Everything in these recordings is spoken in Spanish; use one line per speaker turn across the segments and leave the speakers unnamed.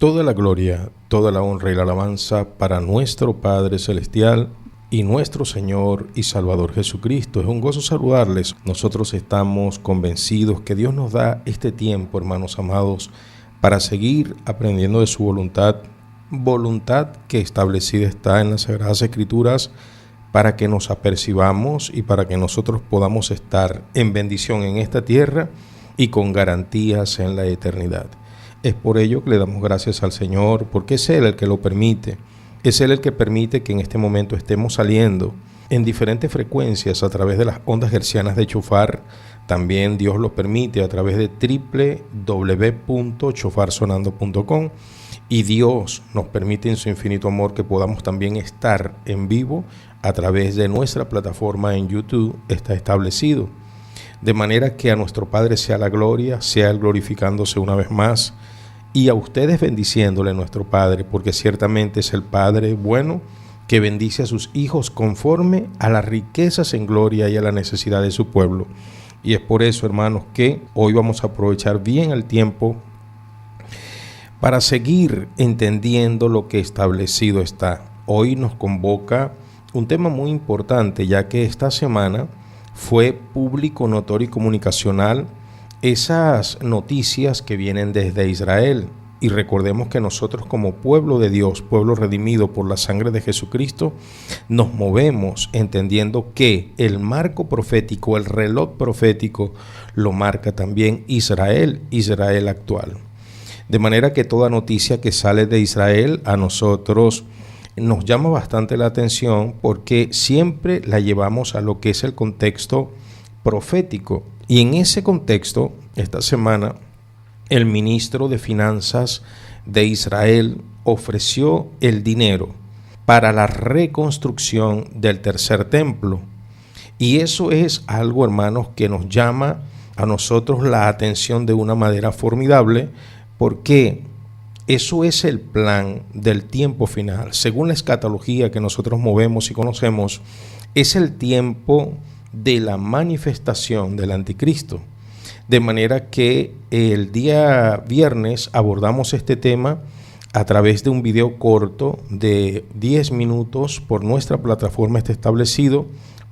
Toda la gloria, toda la honra y la alabanza para nuestro Padre Celestial y nuestro Señor y Salvador Jesucristo. Es un gozo saludarles. Nosotros estamos convencidos que Dios nos da este tiempo, hermanos amados, para seguir aprendiendo de su voluntad que establecida está en las Sagradas Escrituras, para que nos apercibamos y para que nosotros podamos estar en bendición en esta tierra y con garantías en la eternidad. Es por ello que le damos gracias al Señor, porque es Él el que lo permite. Es Él el que permite que en este momento estemos saliendo en diferentes frecuencias a través de las ondas hercianas de Chofar. También Dios lo permite a través de www.chofarsonando.com, y Dios nos permite en su infinito amor que podamos también estar en vivo a través de nuestra plataforma en YouTube. Está establecido. De manera que a nuestro Padre sea la gloria, sea Él glorificándose una vez más, y a ustedes bendiciéndole nuestro Padre, porque ciertamente es el Padre bueno que bendice a sus hijos conforme a las riquezas en gloria y a la necesidad de su pueblo. Y es por eso, hermanos, que hoy vamos a aprovechar bien el tiempo para seguir entendiendo lo que establecido está. Hoy nos convoca un tema muy importante, ya que esta semana fue público, notorio y comunicacional esas noticias que vienen desde Israel. Y recordemos que nosotros, como pueblo de Dios, pueblo redimido por la sangre de Jesucristo, nos movemos entendiendo que el marco profético, el reloj profético, lo marca también Israel actual. De manera que toda noticia que sale de Israel a nosotros nos llama bastante la atención, porque siempre la llevamos a lo que es el contexto profético. Y en ese contexto, esta semana, el ministro de Finanzas de Israel ofreció el dinero para la reconstrucción del tercer templo. Y eso es algo, hermanos, que nos llama a nosotros la atención de una manera formidable, porque eso es el plan del tiempo final. Según la escatología que nosotros movemos y conocemos, es el tiempo de la manifestación del anticristo. De manera que el día viernes abordamos este tema a través de un video corto de 10 minutos por nuestra plataforma. Está establecido.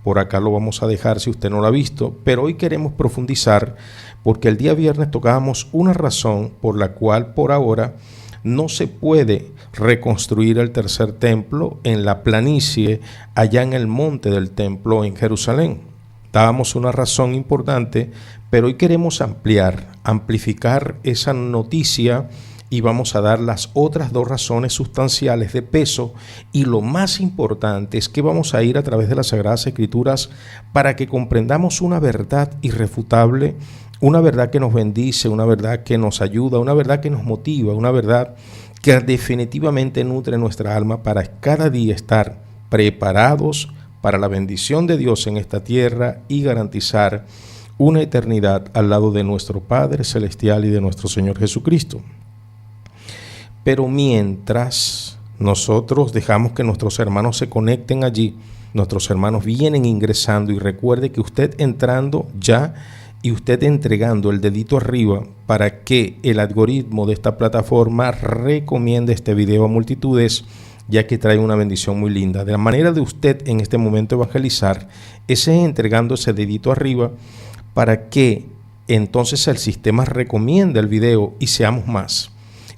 Por acá lo vamos a dejar si usted no lo ha visto, pero hoy queremos profundizar, porque el día viernes tocábamos una razón por la cual por ahora no se puede reconstruir el tercer templo en la planicie allá en el monte del templo en Jerusalén. Dábamos una razón importante, pero hoy queremos amplificar esa noticia, y vamos a dar las otras dos razones sustanciales de peso. Y lo más importante es que vamos a ir a través de las Sagradas Escrituras para que comprendamos una verdad irrefutable, una verdad que nos bendice, una verdad que nos ayuda, una verdad que nos motiva, una verdad que definitivamente nutre nuestra alma para cada día estar preparados para la bendición de Dios en esta tierra y garantizar una eternidad al lado de nuestro Padre Celestial y de nuestro Señor Jesucristo. Pero mientras nosotros dejamos que nuestros hermanos se conecten allí, nuestros hermanos vienen ingresando, y recuerde que usted entrando ya y usted entregando el dedito arriba para que el algoritmo de esta plataforma recomiende este video a multitudes, ya que trae una bendición muy linda. De la manera de usted en este momento evangelizar, ese es entregando ese dedito arriba para que entonces el sistema recomiende el video y seamos más.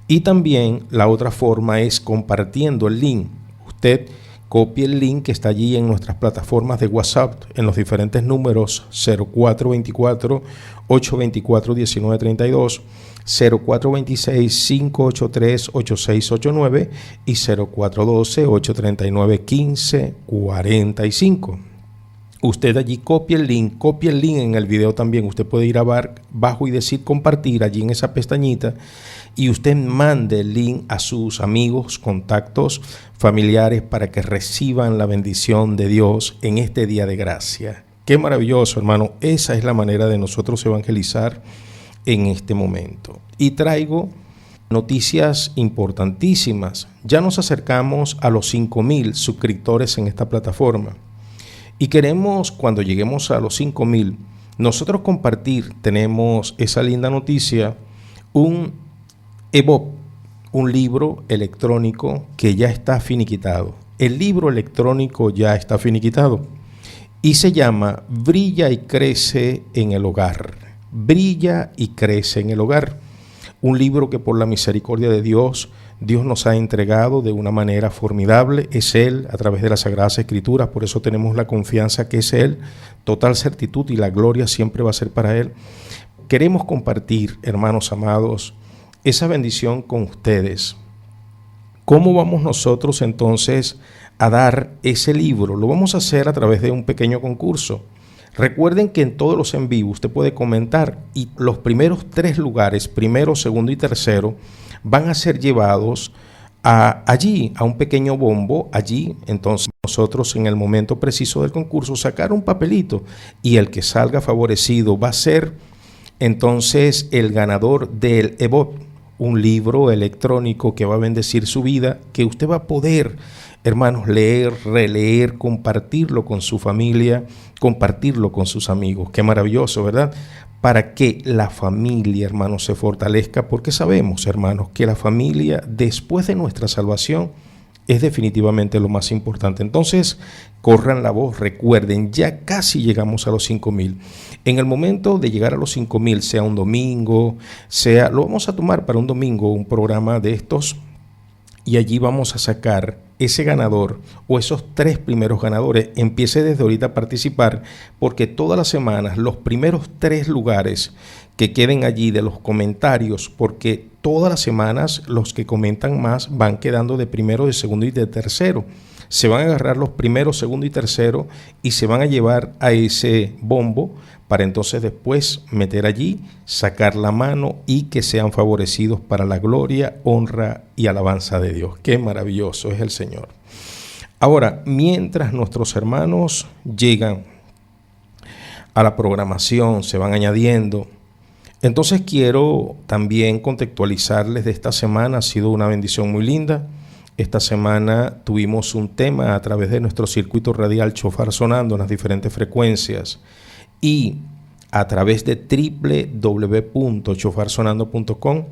Y también la otra forma es compartiendo el link. Usted copie el link que está allí en nuestras plataformas de WhatsApp, en los diferentes números 0424-824-1932, 0426-583-8689 y 0412-839-1545. Usted allí copie el link en el video también. Usted puede ir abajo y decir compartir allí en esa pestañita, y usted mande el link a sus amigos, contactos, familiares, para que reciban la bendición de Dios en este día de gracia. Qué maravilloso, hermano. Esa es la manera de nosotros evangelizar en este momento. Y traigo noticias importantísimas. Ya nos acercamos a los 5,000 suscriptores en esta plataforma. Y queremos, cuando lleguemos a los 5,000, nosotros compartir, tenemos esa linda noticia, un un libro electrónico que ya está finiquitado. El libro electrónico ya está finiquitado y se llama Brilla y crece en el hogar. Brilla y crece en el hogar. Un libro que por la misericordia de Dios nos ha entregado de una manera formidable. Es Él a través de las Sagradas Escrituras, por eso tenemos la confianza que es Él, total certitud, y la gloria siempre va a ser para Él. Queremos compartir, hermanos amados, esa bendición con ustedes. ¿Cómo vamos nosotros entonces a dar ese libro? Lo vamos a hacer a través de un pequeño concurso. Recuerden que en todos los en vivo usted puede comentar y los primeros 3 lugares, primero, segundo y tercero, van a ser llevados allí, a un pequeño bombo, allí. Entonces nosotros en el momento preciso del concurso sacar un papelito y el que salga favorecido va a ser entonces el ganador del EBOB, un libro electrónico que va a bendecir su vida, que usted va a poder, hermanos, leer, releer, compartirlo con su familia, compartirlo con sus amigos. Qué maravilloso, ¿verdad? Para que la familia, hermanos, se fortalezca, porque sabemos, hermanos, que la familia después de nuestra salvación es definitivamente lo más importante. Entonces, corran la voz, recuerden, ya casi llegamos a los 5,000. En el momento de llegar a los 5,000, sea un domingo, lo vamos a tomar para un domingo, un programa de estos, y allí vamos a sacar ese ganador o esos 3 primeros ganadores. Empiece desde ahorita a participar, porque todas las semanas los primeros 3 lugares que queden allí de los comentarios, porque todas las semanas los que comentan más van quedando de primero, de segundo y de tercero. Se van a agarrar los primeros, segundo y tercero y se van a llevar a ese bombo para entonces después meter allí, sacar la mano y que sean favorecidos para la gloria, honra y alabanza de Dios. Qué maravilloso es el Señor. Ahora, mientras nuestros hermanos llegan a la programación, se van añadiendo, entonces quiero también contextualizarles de esta semana. Ha sido una bendición muy linda. Esta semana tuvimos un tema a través de nuestro circuito radial Chofar Sonando en las diferentes frecuencias y a través de www.chofarsonando.com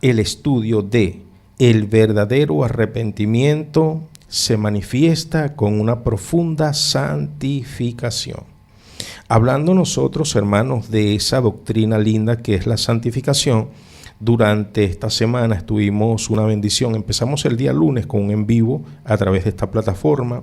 el estudio de el verdadero arrepentimiento se manifiesta con una profunda santificación. Hablando nosotros, hermanos, de esa doctrina linda que es la santificación, durante esta semana tuvimos una bendición. Empezamos el día lunes con un en vivo a través de esta plataforma.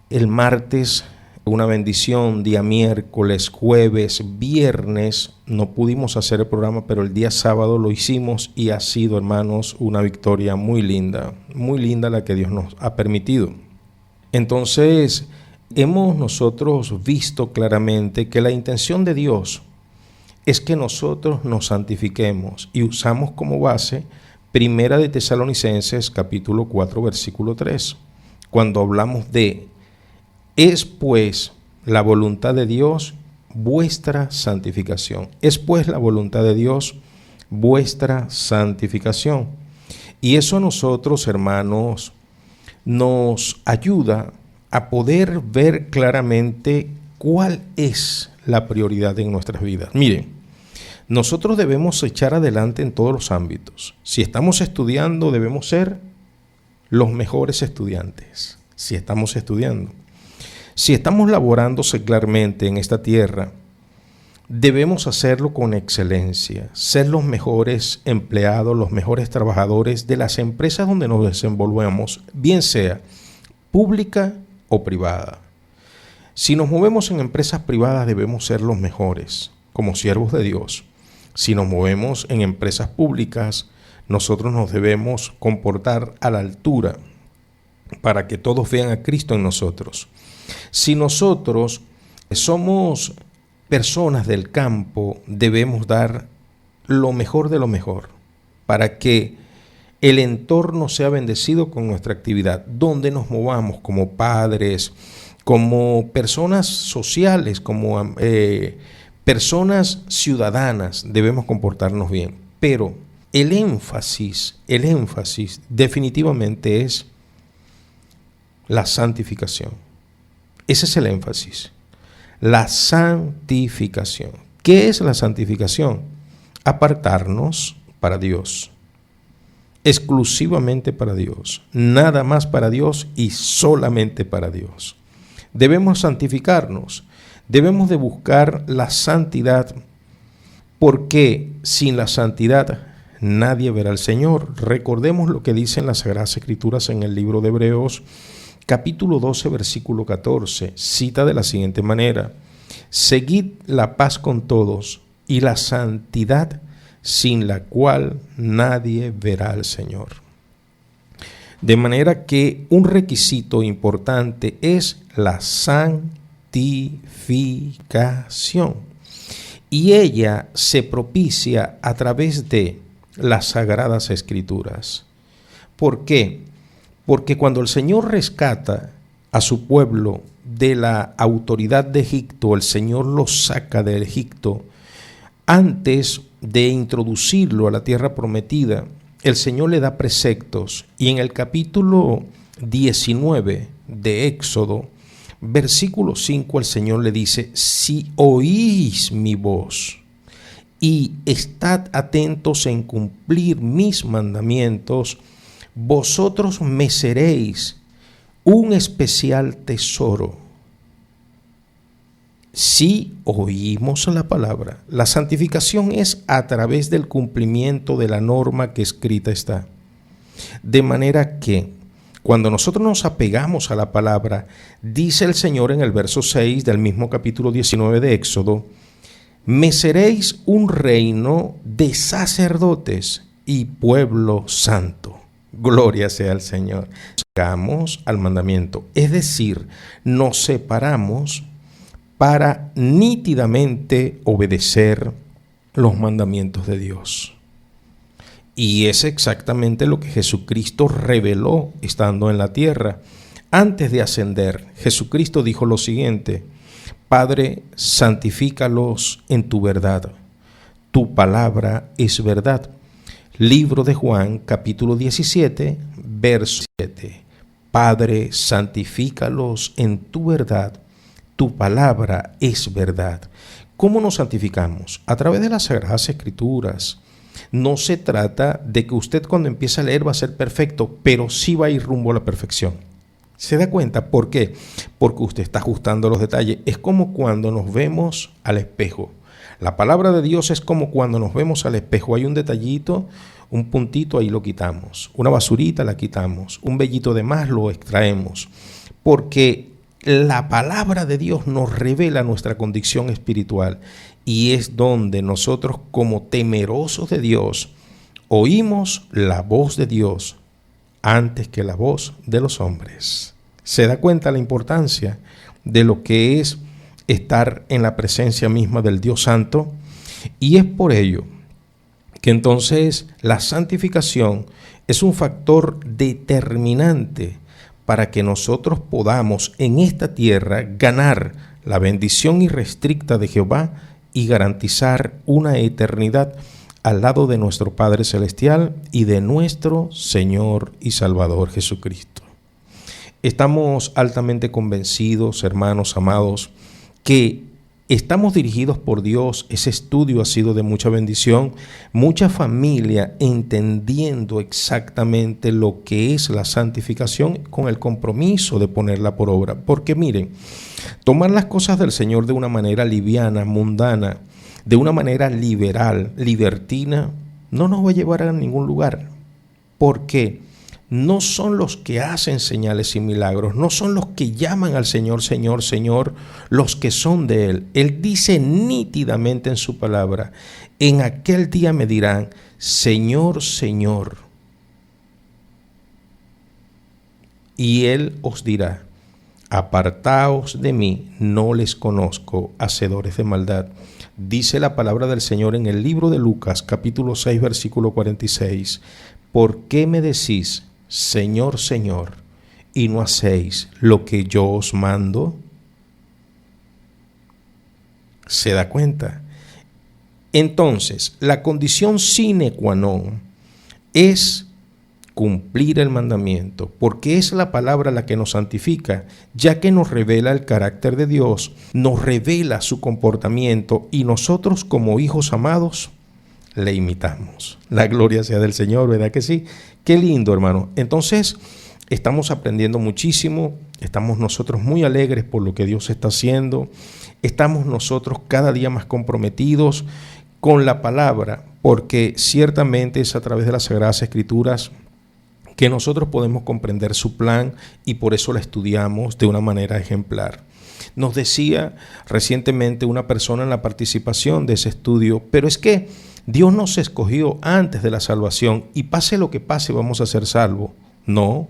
El martes una bendición, día miércoles, jueves, viernes no pudimos hacer el programa, pero el día sábado lo hicimos y ha sido, hermanos, una victoria muy linda la que Dios nos ha permitido. Entonces, hemos nosotros visto claramente que la intención de Dios es que nosotros nos santifiquemos y usamos como base Primera de Tesalonicenses capítulo 4 versículo 3, cuando hablamos de es pues la voluntad de Dios vuestra santificación. Es pues la voluntad de Dios vuestra santificación. Y eso a nosotros, hermanos, nos ayuda a poder ver claramente cuál es la prioridad en nuestras vidas. Miren, nosotros debemos echar adelante en todos los ámbitos. Si estamos estudiando, debemos ser los mejores estudiantes. Si estamos estudiando. Si estamos laborando secularmente en esta tierra, debemos hacerlo con excelencia, ser los mejores empleados, los mejores trabajadores de las empresas donde nos desenvolvemos, bien sea pública o privada. Si nos movemos en empresas privadas, debemos ser los mejores, como siervos de Dios. Si nos movemos en empresas públicas, nosotros nos debemos comportar a la altura para que todos vean a Cristo en nosotros. Si nosotros somos personas del campo, debemos dar lo mejor de lo mejor para que el entorno sea bendecido con nuestra actividad. Donde nos movamos como padres, como personas sociales, como personas ciudadanas, debemos comportarnos bien. Pero el énfasis definitivamente es la santificación. Ese es el énfasis. La santificación. ¿Qué es la santificación? Apartarnos para Dios. exclusivamente para Dios, nada más para Dios y solamente para Dios. Debemos santificarnos, debemos de buscar la santidad, porque sin la santidad nadie verá al Señor. Recordemos lo que dicen las Sagradas Escrituras en el libro de Hebreos, capítulo 12, versículo 14. Cita de la siguiente manera: seguid la paz con todos y la santidad, sin la cual nadie verá al Señor. De manera que un requisito importante es la santificación. Y ella se propicia a través de las Sagradas Escrituras. ¿Por qué? Porque cuando el Señor rescata a su pueblo de la autoridad de Egipto, el Señor los saca de Egipto, antes de introducirlo a la tierra prometida, el Señor le da preceptos, y en el capítulo 19 de Éxodo, versículo 5, el Señor le dice: si oís mi voz y estad atentos en cumplir mis mandamientos, vosotros me seréis un especial tesoro. Si oímos la palabra, la santificación es a través del cumplimiento de la norma que escrita está. De manera que cuando nosotros nos apegamos a la palabra, dice el Señor en el verso 6 del mismo capítulo 19 de Éxodo: me seréis un reino de sacerdotes y pueblo santo. Gloria sea al Señor. Llegamos al mandamiento, es decir, nos separamos para nítidamente obedecer los mandamientos de Dios. Y es exactamente lo que Jesucristo reveló estando en la tierra. Antes de ascender, Jesucristo dijo lo siguiente: Padre, santifícalos en tu verdad. Tu palabra es verdad. Libro de Juan, capítulo 17, verso 7. Padre, santifícalos en tu verdad. Tu palabra es verdad. ¿Cómo nos santificamos? A través de las Sagradas Escrituras. No se trata de que usted cuando empiece a leer va a ser perfecto, pero sí va a ir rumbo a la perfección. ¿Se da cuenta? ¿Por qué? Porque usted está ajustando los detalles. Es como cuando nos vemos al espejo. La palabra de Dios es como cuando nos vemos al espejo. Hay un detallito, un puntito, ahí lo quitamos. Una basurita la quitamos. Un vellito de más lo extraemos. Porque la palabra de Dios nos revela nuestra condición espiritual, y es donde nosotros, como temerosos de Dios, oímos la voz de Dios antes que la voz de los hombres. ¿Se da cuenta la importancia de lo que es estar en la presencia misma del Dios Santo? Y es por ello que entonces la santificación es un factor determinante para que nosotros podamos en esta tierra ganar la bendición irrestricta de Jehová y garantizar una eternidad al lado de nuestro Padre Celestial y de nuestro Señor y Salvador Jesucristo. Estamos altamente convencidos, hermanos amados, que estamos dirigidos por Dios. Ese estudio ha sido de mucha bendición, mucha familia entendiendo exactamente lo que es la santificación con el compromiso de ponerla por obra. Porque miren, tomar las cosas del Señor de una manera liviana, mundana, de una manera liberal, libertina, no nos va a llevar a ningún lugar. Porque no son los que hacen señales y milagros, no son los que llaman al Señor, Señor, Señor, los que son de Él. Él dice nítidamente en su palabra: en aquel día me dirán, Señor, Señor. Y Él os dirá: apartaos de mí, no les conozco, hacedores de maldad. Dice la palabra del Señor en el libro de Lucas, capítulo 6, versículo 46. ¿Por qué me decís, Señor, Señor, y no hacéis lo que yo os mando? ¿Se da cuenta? Entonces, la condición sine qua non es cumplir el mandamiento, porque es la palabra la que nos santifica, ya que nos revela el carácter de Dios, nos revela su comportamiento, y nosotros como hijos amados le imitamos. La gloria sea del Señor, ¿verdad que sí? Qué lindo, hermano. Entonces, estamos aprendiendo muchísimo, estamos nosotros muy alegres por lo que Dios está haciendo, estamos nosotros cada día más comprometidos con la palabra, porque ciertamente es a través de las Sagradas Escrituras que nosotros podemos comprender su plan y por eso la estudiamos de una manera ejemplar. Nos decía recientemente una persona en la participación de ese estudio, pero es que Dios nos escogió antes de la salvación y pase lo que pase vamos a ser salvos. No,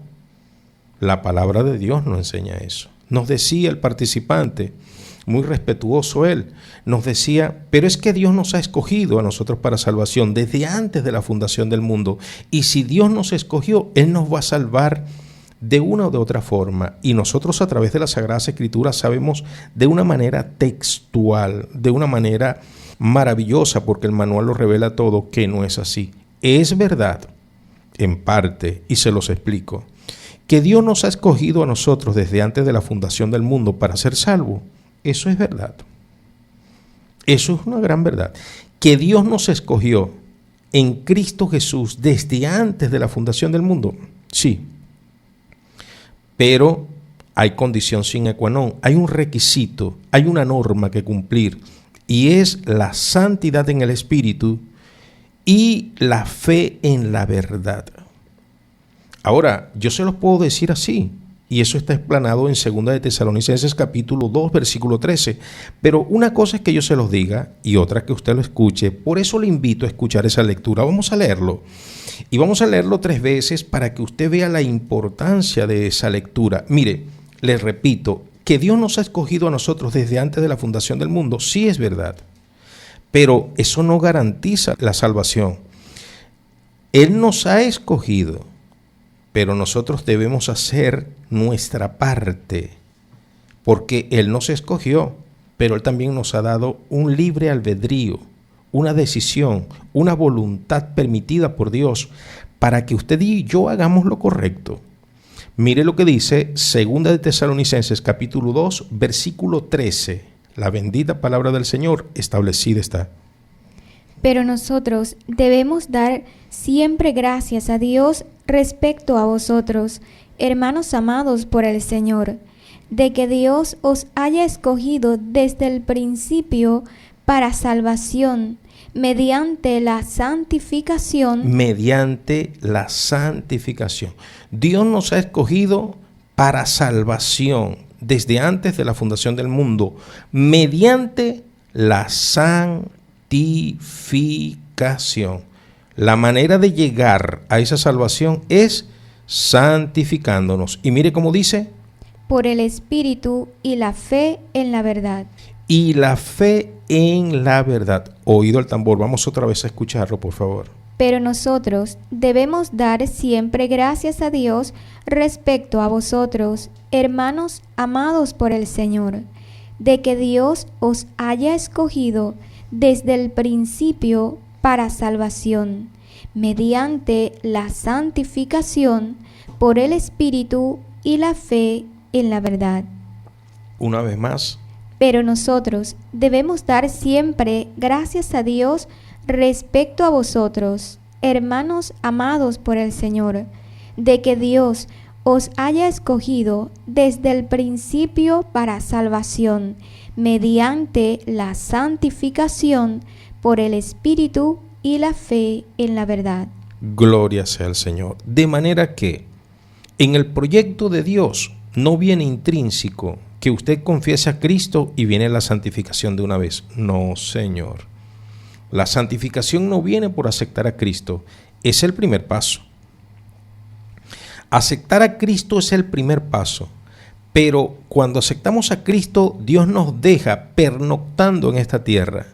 la palabra de Dios no enseña eso. Nos decía el participante, muy respetuoso él, nos decía, pero es que Dios nos ha escogido a nosotros para salvación desde antes de la fundación del mundo. Y si Dios nos escogió, Él nos va a salvar de una o de otra forma. Y nosotros a través de las Sagradas Escrituras sabemos de una manera textual, de una manera maravillosa, porque el manual lo revela todo, que no es así. Es verdad, en parte, y se los explico, que Dios nos ha escogido a nosotros desde antes de la fundación del mundo para ser salvos. Eso es verdad. Eso es una gran verdad. Que Dios nos escogió en Cristo Jesús desde antes de la fundación del mundo. Sí. Pero hay condición sine qua non. Hay un requisito, hay una norma que cumplir. Y es la santidad en el Espíritu y la fe en la verdad. Ahora, yo se los puedo decir así. Y eso está explanado en 2 de Tesalonicenses capítulo 2, versículo 13. Pero una cosa es que yo se los diga y otra que usted lo escuche. Por eso le invito a escuchar esa lectura. Vamos a leerlo. Y vamos a leerlo 3 veces para que usted vea la importancia de esa lectura. Mire, les repito, que Dios nos ha escogido a nosotros desde antes de la fundación del mundo. Sí es verdad. Pero eso no garantiza la salvación. Él nos ha escogido. Pero nosotros debemos hacer nuestra parte, porque Él nos escogió, pero Él también nos ha dado un libre albedrío, una decisión, una voluntad permitida por Dios, para que usted y yo hagamos lo correcto. Mire lo que dice 2 de Tesalonicenses capítulo 2, versículo 13. La bendita palabra del Señor establecida está.
Pero nosotros debemos dar siempre gracias a Dios respecto a vosotros, hermanos amados por el Señor, de que Dios os haya escogido desde el principio para salvación, mediante la santificación.
Mediante la santificación. Dios nos ha escogido para salvación desde antes de la fundación del mundo, mediante la santificación. La manera de llegar a esa salvación es santificándonos. Y mire cómo dice.
Por el Espíritu y la fe en la verdad.
Y la fe en la verdad. Oído el tambor. Vamos otra vez a escucharlo, por favor.
Pero nosotros debemos dar siempre gracias a Dios respecto a vosotros, hermanos amados por el Señor, de que Dios os haya escogido desde el principio para salvación, mediante la santificación por el Espíritu y la fe en la verdad.
Una vez más.
Pero nosotros debemos dar siempre gracias a Dios respecto a vosotros, hermanos amados por el Señor, de que Dios os haya escogido desde el principio para salvación, mediante la santificación por el Espíritu y la fe en la verdad.
Gloria sea al Señor. De manera que en el proyecto de Dios no viene intrínseco que usted confiese a Cristo y viene la santificación de una vez. No, Señor. La santificación no viene por aceptar a Cristo. Es el primer paso. Aceptar a Cristo es el primer paso. Pero cuando aceptamos a Cristo, Dios nos deja pernoctando en esta tierra.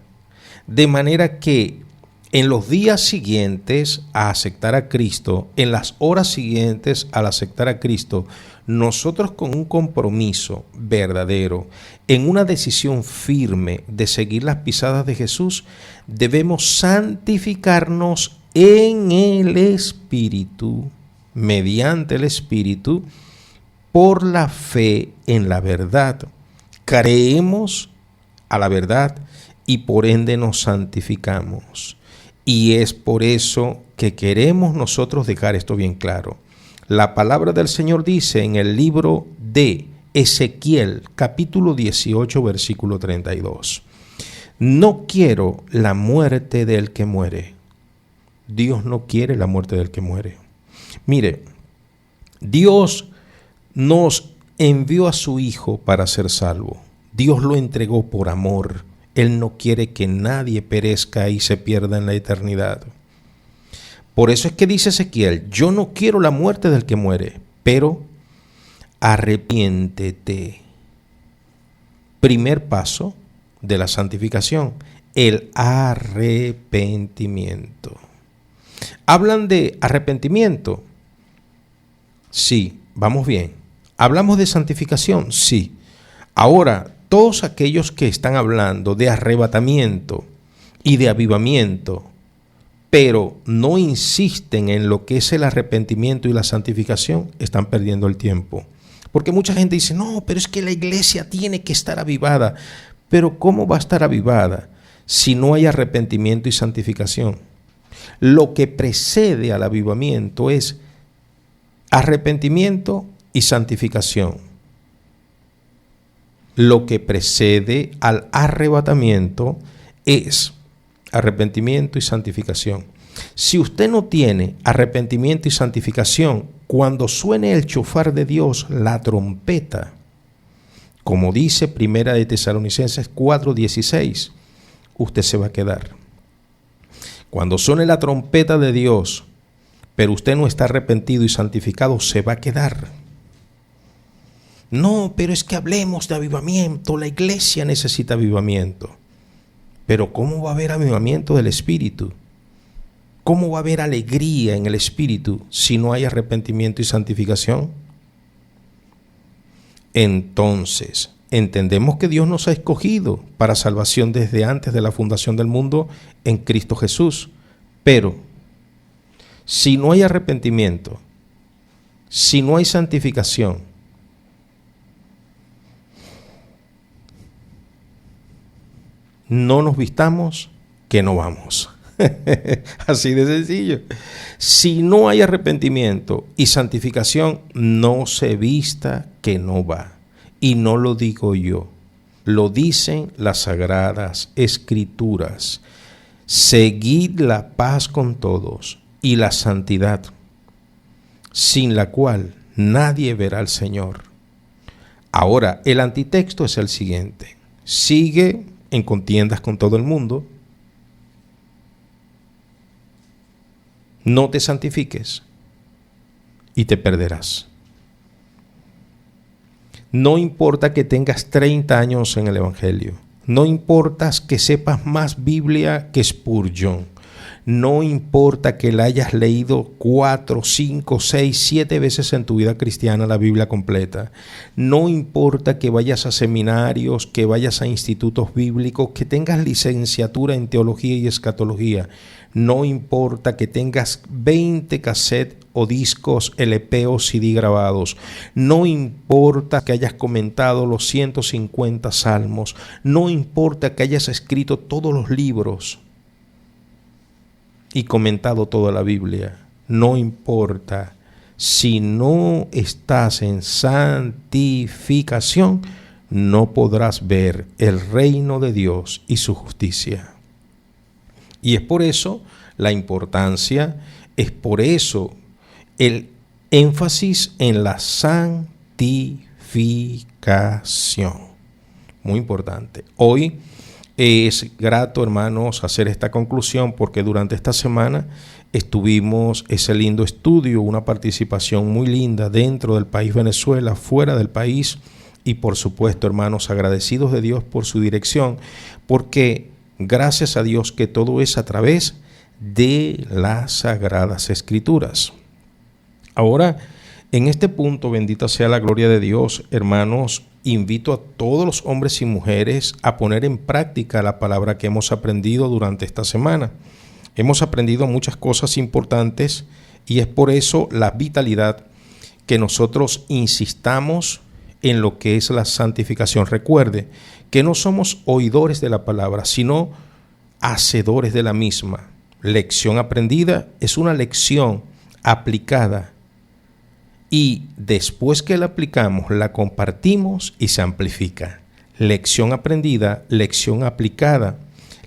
De manera que en los días siguientes a aceptar a Cristo, en las horas siguientes al aceptar a Cristo, nosotros con un compromiso verdadero, en una decisión firme de seguir las pisadas de Jesús, debemos santificarnos en el Espíritu, mediante el Espíritu, por la fe en la verdad. Creemos a la verdad y por ende nos santificamos. Y es por eso que queremos nosotros dejar esto bien claro. La palabra del Señor dice en el libro de Ezequiel, capítulo 18, versículo 32. No quiero la muerte del que muere. Dios no quiere la muerte del que muere. Mire, Dios nos envió a su Hijo para ser salvo. Dios lo entregó por amor. Él no quiere que nadie perezca y se pierda en la eternidad. Por eso es que dice Ezequiel, yo no quiero la muerte del que muere, pero arrepiéntete. Primer paso de la santificación, el arrepentimiento. ¿Hablan de arrepentimiento? Sí, vamos bien. ¿Hablamos de santificación? Sí. Ahora, todos aquellos que están hablando de arrebatamiento y de avivamiento, pero no insisten en lo que es el arrepentimiento y la santificación, están perdiendo el tiempo. Porque mucha gente dice, no, pero es que la iglesia tiene que estar avivada. Pero ¿cómo va a estar avivada si no hay arrepentimiento y santificación? Lo que precede al avivamiento es arrepentimiento y santificación. Lo que precede al arrebatamiento es arrepentimiento y santificación. Si usted no tiene arrepentimiento y santificación, cuando suene el chofar de Dios, la trompeta, como dice Primera de Tesalonicenses 4:16, usted se va a quedar. Cuando suene la trompeta de Dios, pero usted no está arrepentido y santificado, se va a quedar. No, pero es que hablemos de avivamiento, la iglesia necesita avivamiento. Pero ¿cómo va a haber avivamiento del Espíritu? ¿Cómo va a haber alegría en el Espíritu si no hay arrepentimiento y santificación? Entonces, entendemos que Dios nos ha escogido para salvación desde antes de la fundación del mundo en Cristo Jesús. Pero, si no hay arrepentimiento, si no hay santificación, no nos vistamos que no vamos. Así de sencillo. Si no hay arrepentimiento y santificación, no se vista que no va. Y no lo digo yo, lo dicen las sagradas escrituras. Seguid la paz con todos y la santidad, sin la cual nadie verá al Señor. Ahora, el antitexto es el siguiente. Sigue en contiendas con todo el mundo, no te santifiques y te perderás. No importa que tengas 30 años en el Evangelio, no importa que sepas más Biblia que Spurgeon, no importa que la hayas leído 4, 5, 6, 7 veces en tu vida cristiana la Biblia completa. No importa que vayas a seminarios, que vayas a institutos bíblicos, que tengas licenciatura en teología y escatología. No importa que tengas 20 cassettes o discos LP o CD grabados. No importa que hayas comentado los 150 salmos. No importa que hayas escrito todos los libros y comentado toda la Biblia. No importa. Si no estás en santificación, no podrás ver el reino de Dios y su justicia. Y es por eso la importancia, es por eso el énfasis en la santificación. Muy importante. Hoy es grato, hermanos, hacer esta conclusión porque durante esta semana estuvimos ese lindo estudio, una participación muy linda dentro del país Venezuela, fuera del país y por supuesto, hermanos, agradecidos de Dios por su dirección, porque gracias a Dios que todo es a través de las Sagradas Escrituras. Ahora, en este punto, bendita sea la gloria de Dios, hermanos, invito a todos los hombres y mujeres a poner en práctica la palabra que hemos aprendido durante esta semana. Hemos aprendido muchas cosas importantes y es por eso la vitalidad que nosotros insistamos en lo que es la santificación. Recuerde que no somos oidores de la palabra, sino hacedores de la misma. lección aprendida es una lección aplicada. Y después que la aplicamos, la compartimos y se amplifica. Lección aprendida, lección aplicada.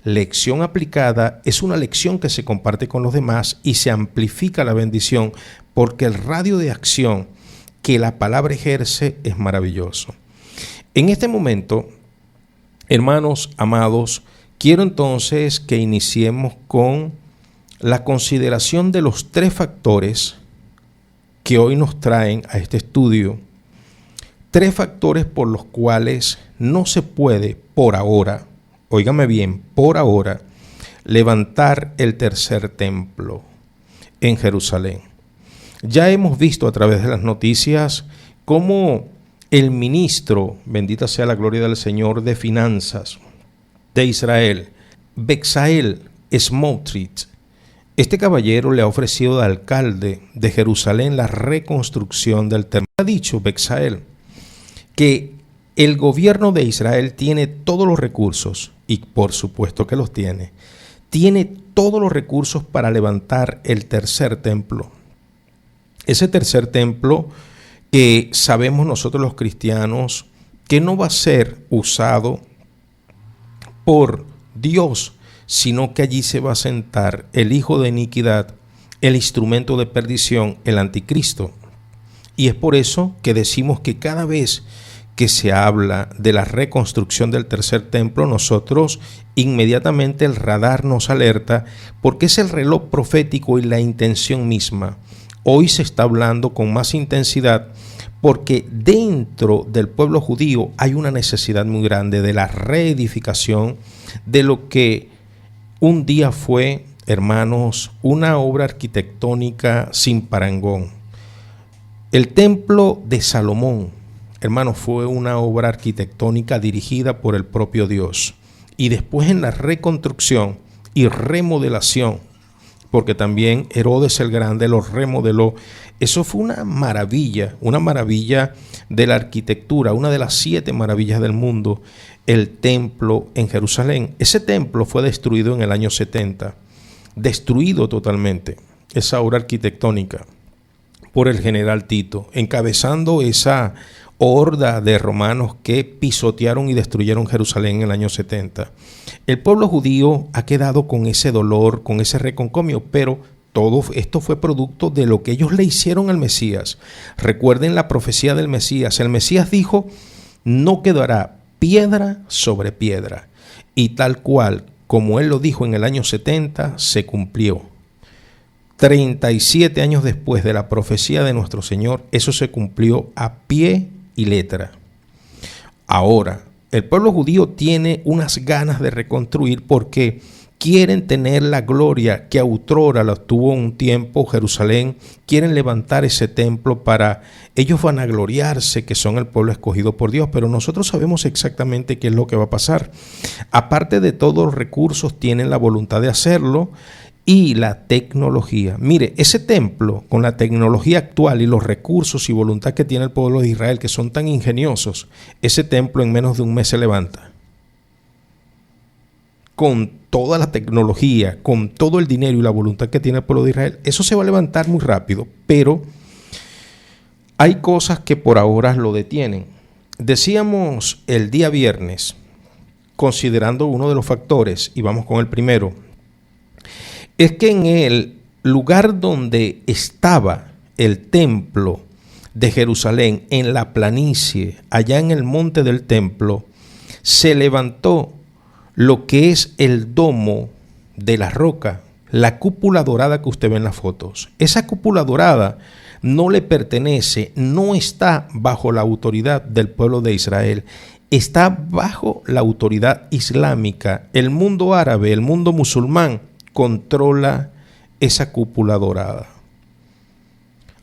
Lección aplicada es una lección que se comparte con los demás y se amplifica la bendición porque el radio de acción que la palabra ejerce es maravilloso. En este momento, hermanos amados, quiero entonces que iniciemos con la consideración de los 3 factores que hoy nos traen a este estudio. 3 factores por los cuales no se puede por ahora, óigame bien, por ahora, levantar el tercer templo en Jerusalén. Ya hemos visto a través de las noticias cómo el ministro, bendita sea la gloria del Señor, de Finanzas de Israel, Bezalel Smotrich, este caballero le ha ofrecido al alcalde de Jerusalén la reconstrucción del templo. Ha dicho Bezalel que el gobierno de Israel tiene todos los recursos, y por supuesto que los tiene todos los recursos para levantar el tercer templo. Ese tercer templo que sabemos nosotros los cristianos que no va a ser usado por Dios, sino que allí se va a sentar el hijo de iniquidad, el instrumento de perdición, el anticristo. Y es por eso que decimos que cada vez que se habla de la reconstrucción del tercer templo, nosotros inmediatamente el radar nos alerta porque es el reloj profético y la intención misma. Hoy se está hablando con más intensidad porque dentro del pueblo judío hay una necesidad muy grande de la reedificación de lo que un día fue, hermanos, una obra arquitectónica sin parangón. El templo de Salomón, hermanos, fue una obra arquitectónica dirigida por el propio Dios. Y después en la reconstrucción y remodelación, porque también Herodes el Grande lo remodeló. Eso fue una maravilla de la arquitectura, una de las 7 maravillas del mundo, el templo en Jerusalén. Ese templo fue destruido en el año 70, destruido totalmente, esa obra arquitectónica, por el general Tito, encabezando esa horda de romanos que pisotearon y destruyeron Jerusalén en el año 70. El pueblo judío ha quedado con ese dolor, con ese reconcomio, pero todo esto fue producto de lo que ellos le hicieron al Mesías. Recuerden la profecía del Mesías. El Mesías dijo, no quedará piedra sobre piedra. Y tal cual, como él lo dijo en el año 70, se cumplió. 37 años después de la profecía de nuestro Señor, eso se cumplió a pie y letra. Ahora, el pueblo judío tiene unas ganas de reconstruir porque quieren tener la gloria que otrora la tuvo un tiempo Jerusalén. Quieren levantar ese templo para ellos vanagloriarse que son el pueblo escogido por Dios, pero nosotros sabemos exactamente qué es lo que va a pasar. Aparte de todos los recursos, tienen la voluntad de hacerlo y la tecnología. Mire, ese templo con la tecnología actual y los recursos y voluntad que tiene el pueblo de Israel, que son tan ingeniosos, ese templo en menos de un mes se levanta. Con toda la tecnología, con todo el dinero y la voluntad que tiene el pueblo de Israel, eso se va a levantar muy rápido, pero hay cosas que por ahora lo detienen. Decíamos el día viernes, considerando uno de los factores, y vamos con el primero, es que en el lugar donde estaba el templo de Jerusalén, en la planicie, allá en el monte del templo, se levantó lo que es el domo de la roca, la cúpula dorada que usted ve en las fotos. Esa cúpula dorada no le pertenece, no está bajo la autoridad del pueblo de Israel, está bajo la autoridad islámica. El mundo árabe, el mundo musulmán, controla esa cúpula dorada.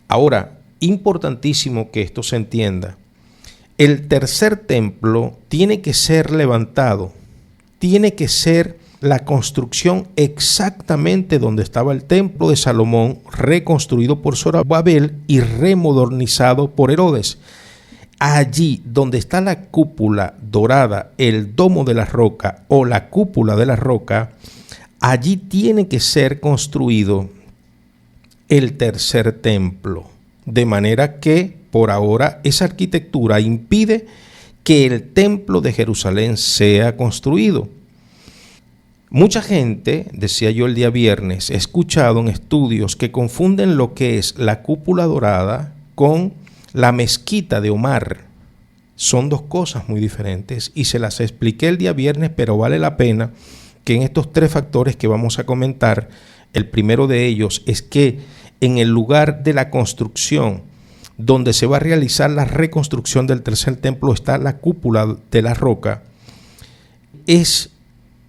Ahora, importantísimo que esto se entienda. El tercer templo tiene que ser levantado, tiene que ser la construcción exactamente donde estaba el templo de Salomón, reconstruido por Zorobabel y remodernizado por Herodes. Allí donde está la cúpula dorada, el domo de la roca o la cúpula de la roca, allí tiene que ser construido el tercer templo, de manera que por ahora esa arquitectura impide que el templo de Jerusalén sea construido. Mucha gente, decía yo el día viernes, he escuchado en estudios que confunden lo que es la cúpula dorada con la mezquita de Omar. Son dos cosas muy diferentes y se las expliqué el día viernes, pero vale la pena que en estos tres factores que vamos a comentar, el primero de ellos es que en el lugar de la construcción donde se va a realizar la reconstrucción del tercer templo está la cúpula de la roca. Es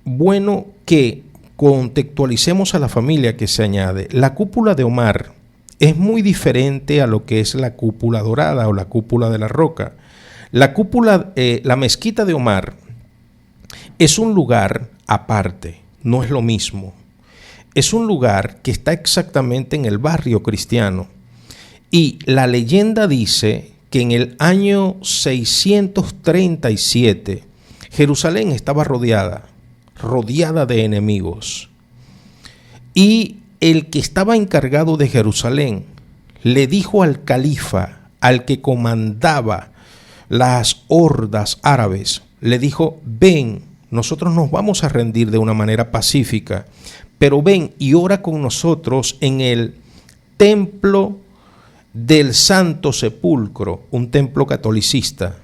bueno que contextualicemos a la familia que se añade. La cúpula de Omar es muy diferente a lo que es la cúpula dorada o la cúpula de la roca. La mezquita de Omar es un lugar aparte, no es lo mismo. Es un lugar que está exactamente en el barrio cristiano. Y la leyenda dice que en el año 637 Jerusalén estaba rodeada de enemigos. Y el que estaba encargado de Jerusalén le dijo al califa, al que comandaba las hordas árabes, le dijo: ven, nosotros nos vamos a rendir de una manera pacífica, pero ven y ora con nosotros en el templo del Santo Sepulcro, un templo catolicista.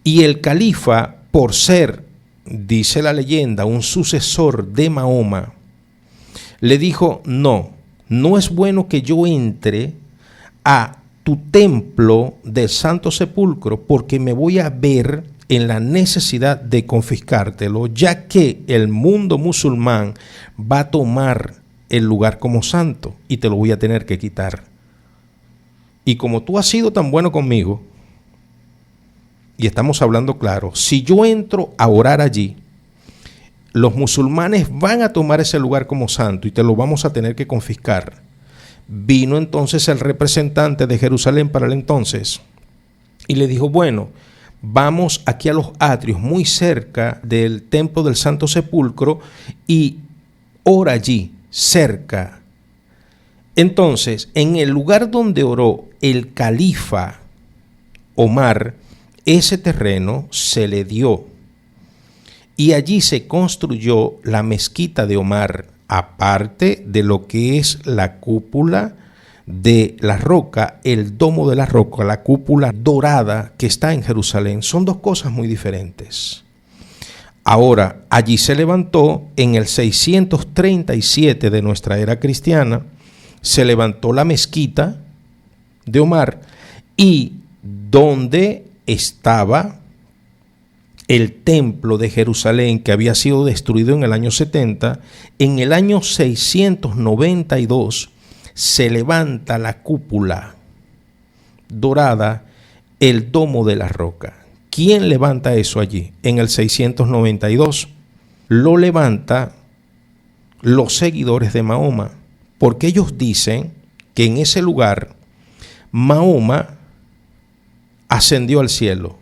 Y el califa, por ser, dice la leyenda, un sucesor de Mahoma, le dijo: no es bueno que yo entre a tu templo del Santo Sepulcro porque me voy a ver en la necesidad de confiscártelo, ya que el mundo musulmán va a tomar el lugar como santo y te lo voy a tener que quitar. Y como tú has sido tan bueno conmigo, y estamos hablando claro, si yo entro a orar allí, los musulmanes van a tomar ese lugar como santo y te lo vamos a tener que confiscar. Vino entonces el representante de Jerusalén para el entonces y le dijo: bueno, vamos aquí a los atrios muy cerca del templo del Santo Sepulcro y ora allí, cerca. Entonces, en el lugar donde oró el califa Omar, ese terreno se le dio y allí se construyó la mezquita de Omar, aparte de lo que es la cúpula de la roca, el domo de la roca, la cúpula dorada que está en Jerusalén. Son dos cosas muy diferentes. Ahora, allí se levantó en el 637 de nuestra era cristiana, se levantó la mezquita de Omar, y donde estaba el templo de Jerusalén, que había sido destruido en el año 70, en el año 692 se levanta la cúpula dorada, el domo de la roca. ¿Quién levanta eso allí? En el 692 lo levanta los seguidores de Mahoma, porque ellos dicen que en ese lugar Mahoma ascendió al cielo.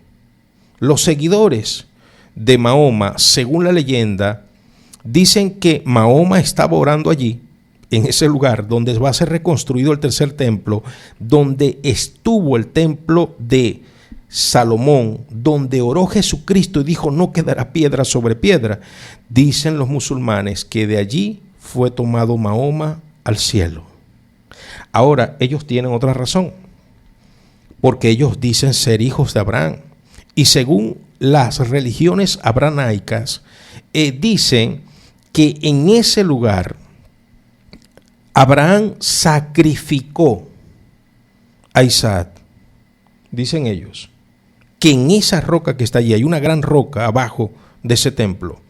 Los seguidores de Mahoma, según la leyenda, dicen que Mahoma estaba orando allí, en ese lugar donde va a ser reconstruido el tercer templo, donde estuvo el templo de Salomón, donde oró Jesucristo y dijo: no quedará piedra sobre piedra. Dicen los musulmanes que de allí fue tomado Mahoma al cielo. Ahora, ellos tienen otra razón, porque ellos dicen ser hijos de Abraham. Y según las religiones abrahamaicas, dicen que en ese lugar Abraham sacrificó a Isaac. Dicen ellos que en esa roca que está allí, hay una gran roca abajo de ese templo.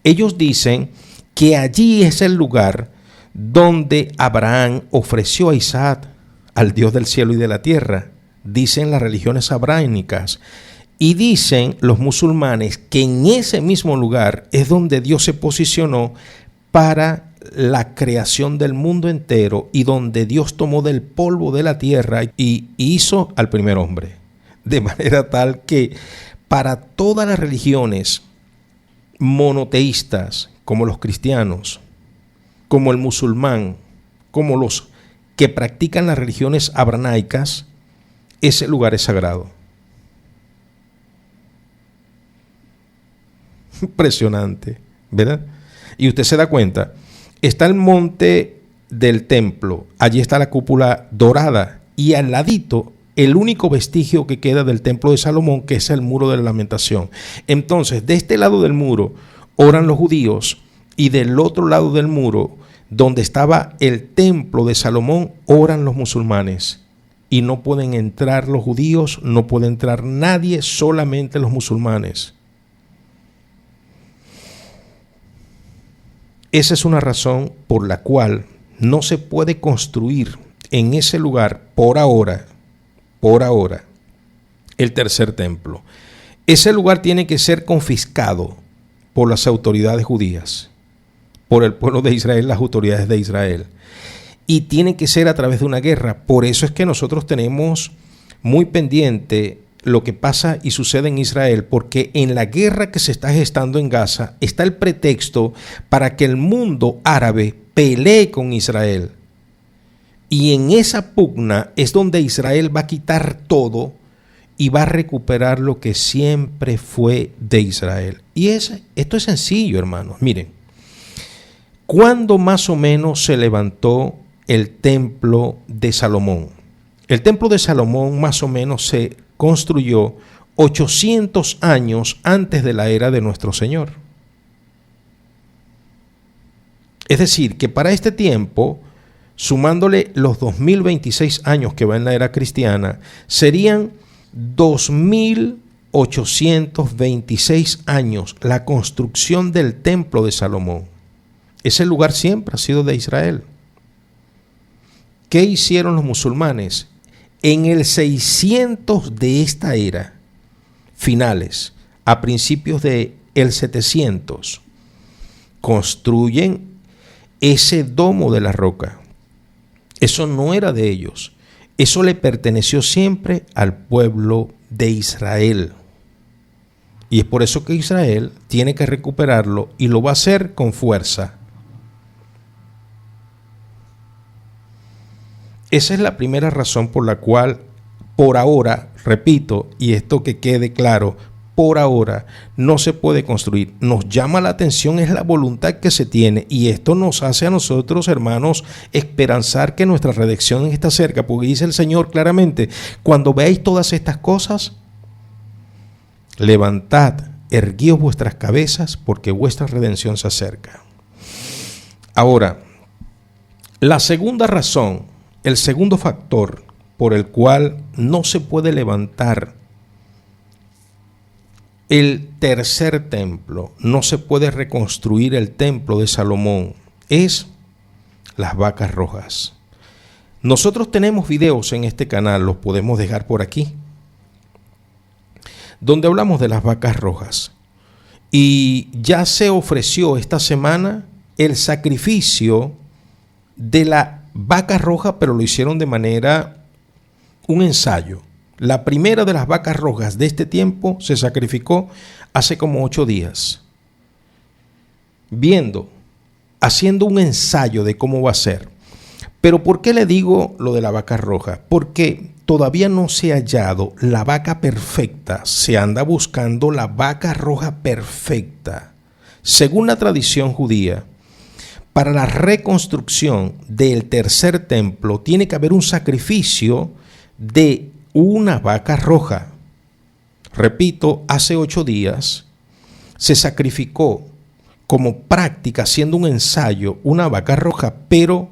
Ellos dicen que allí es el lugar donde Abraham ofreció a Isaac al Dios del cielo y de la tierra. Dicen las religiones abrahámicas. Y dicen los musulmanes que en ese mismo lugar es donde Dios se posicionó para la creación del mundo entero y donde Dios tomó del polvo de la tierra y hizo al primer hombre. De manera tal que para todas las religiones monoteístas como los cristianos, como el musulmán, como los que practican las religiones abramaicas, ese lugar es sagrado. Impresionante, ¿verdad? Y usted se da cuenta, está el monte del templo, allí está la cúpula dorada y al ladito el único vestigio que queda del templo de Salomón, que es el muro de la lamentación. Entonces, de este lado del muro oran los judíos y del otro lado del muro, donde estaba el templo de Salomón, oran los musulmanes. Y no pueden entrar los judíos, no puede entrar nadie, solamente los musulmanes. Esa es una razón por la cual no se puede construir en ese lugar por ahora, el tercer templo. Ese lugar tiene que ser confiscado por las autoridades judías, por el pueblo de Israel, las autoridades de Israel. Y tiene que ser a través de una guerra. Por eso es que nosotros tenemos muy pendiente lo que pasa y sucede en Israel, porque en la guerra que se está gestando en Gaza está el pretexto para que el mundo árabe pelee con Israel. Y en esa pugna es donde Israel va a quitar todo y va a recuperar lo que siempre fue de Israel. Y esto es sencillo, hermanos. Miren, ¿cuándo más o menos se levantó el templo de Salomón? El templo de Salomón más o menos se construyó 800 años antes de la era de nuestro Señor. Es decir, que para este tiempo, sumándole los 2026 años que va en la era cristiana, serían 2826 años la construcción del templo de Salomón. Ese lugar siempre ha sido de Israel. ¿Qué hicieron los musulmanes? En el 600 de esta era, finales, a principios de el 700, construyen ese domo de la roca. Eso no era de ellos. Eso le perteneció siempre al pueblo de Israel. Y es por eso que Israel tiene que recuperarlo y lo va a hacer con fuerza. Esa es la primera razón por la cual, por ahora, repito, y esto que quede claro, por ahora no se puede construir. Nos llama la atención es la voluntad que se tiene, y esto nos hace a nosotros, hermanos, esperanzar que nuestra redención está cerca, porque dice el Señor claramente: cuando veáis todas estas cosas, levantad, erguíos vuestras cabezas, porque vuestra redención se acerca. Ahora, la segunda razón, el segundo factor por el cual no se puede levantar el tercer templo, no se puede reconstruir el templo de Salomón, es las vacas rojas. Nosotros tenemos videos en este canal, los podemos dejar por aquí, donde hablamos de las vacas rojas. Y ya se ofreció esta semana el sacrificio de la vaca roja, pero lo hicieron de manera, un ensayo. La primera de las vacas rojas de este tiempo se sacrificó hace como 8 días. Haciendo un ensayo de cómo va a ser. Pero ¿por qué le digo lo de la vaca roja? Porque todavía no se ha hallado la vaca perfecta. Se anda buscando la vaca roja perfecta. Según la tradición judía, para la reconstrucción del tercer templo tiene que haber un sacrificio de una vaca roja. Repito, hace 8 días se sacrificó como práctica, haciendo un ensayo, una vaca roja, pero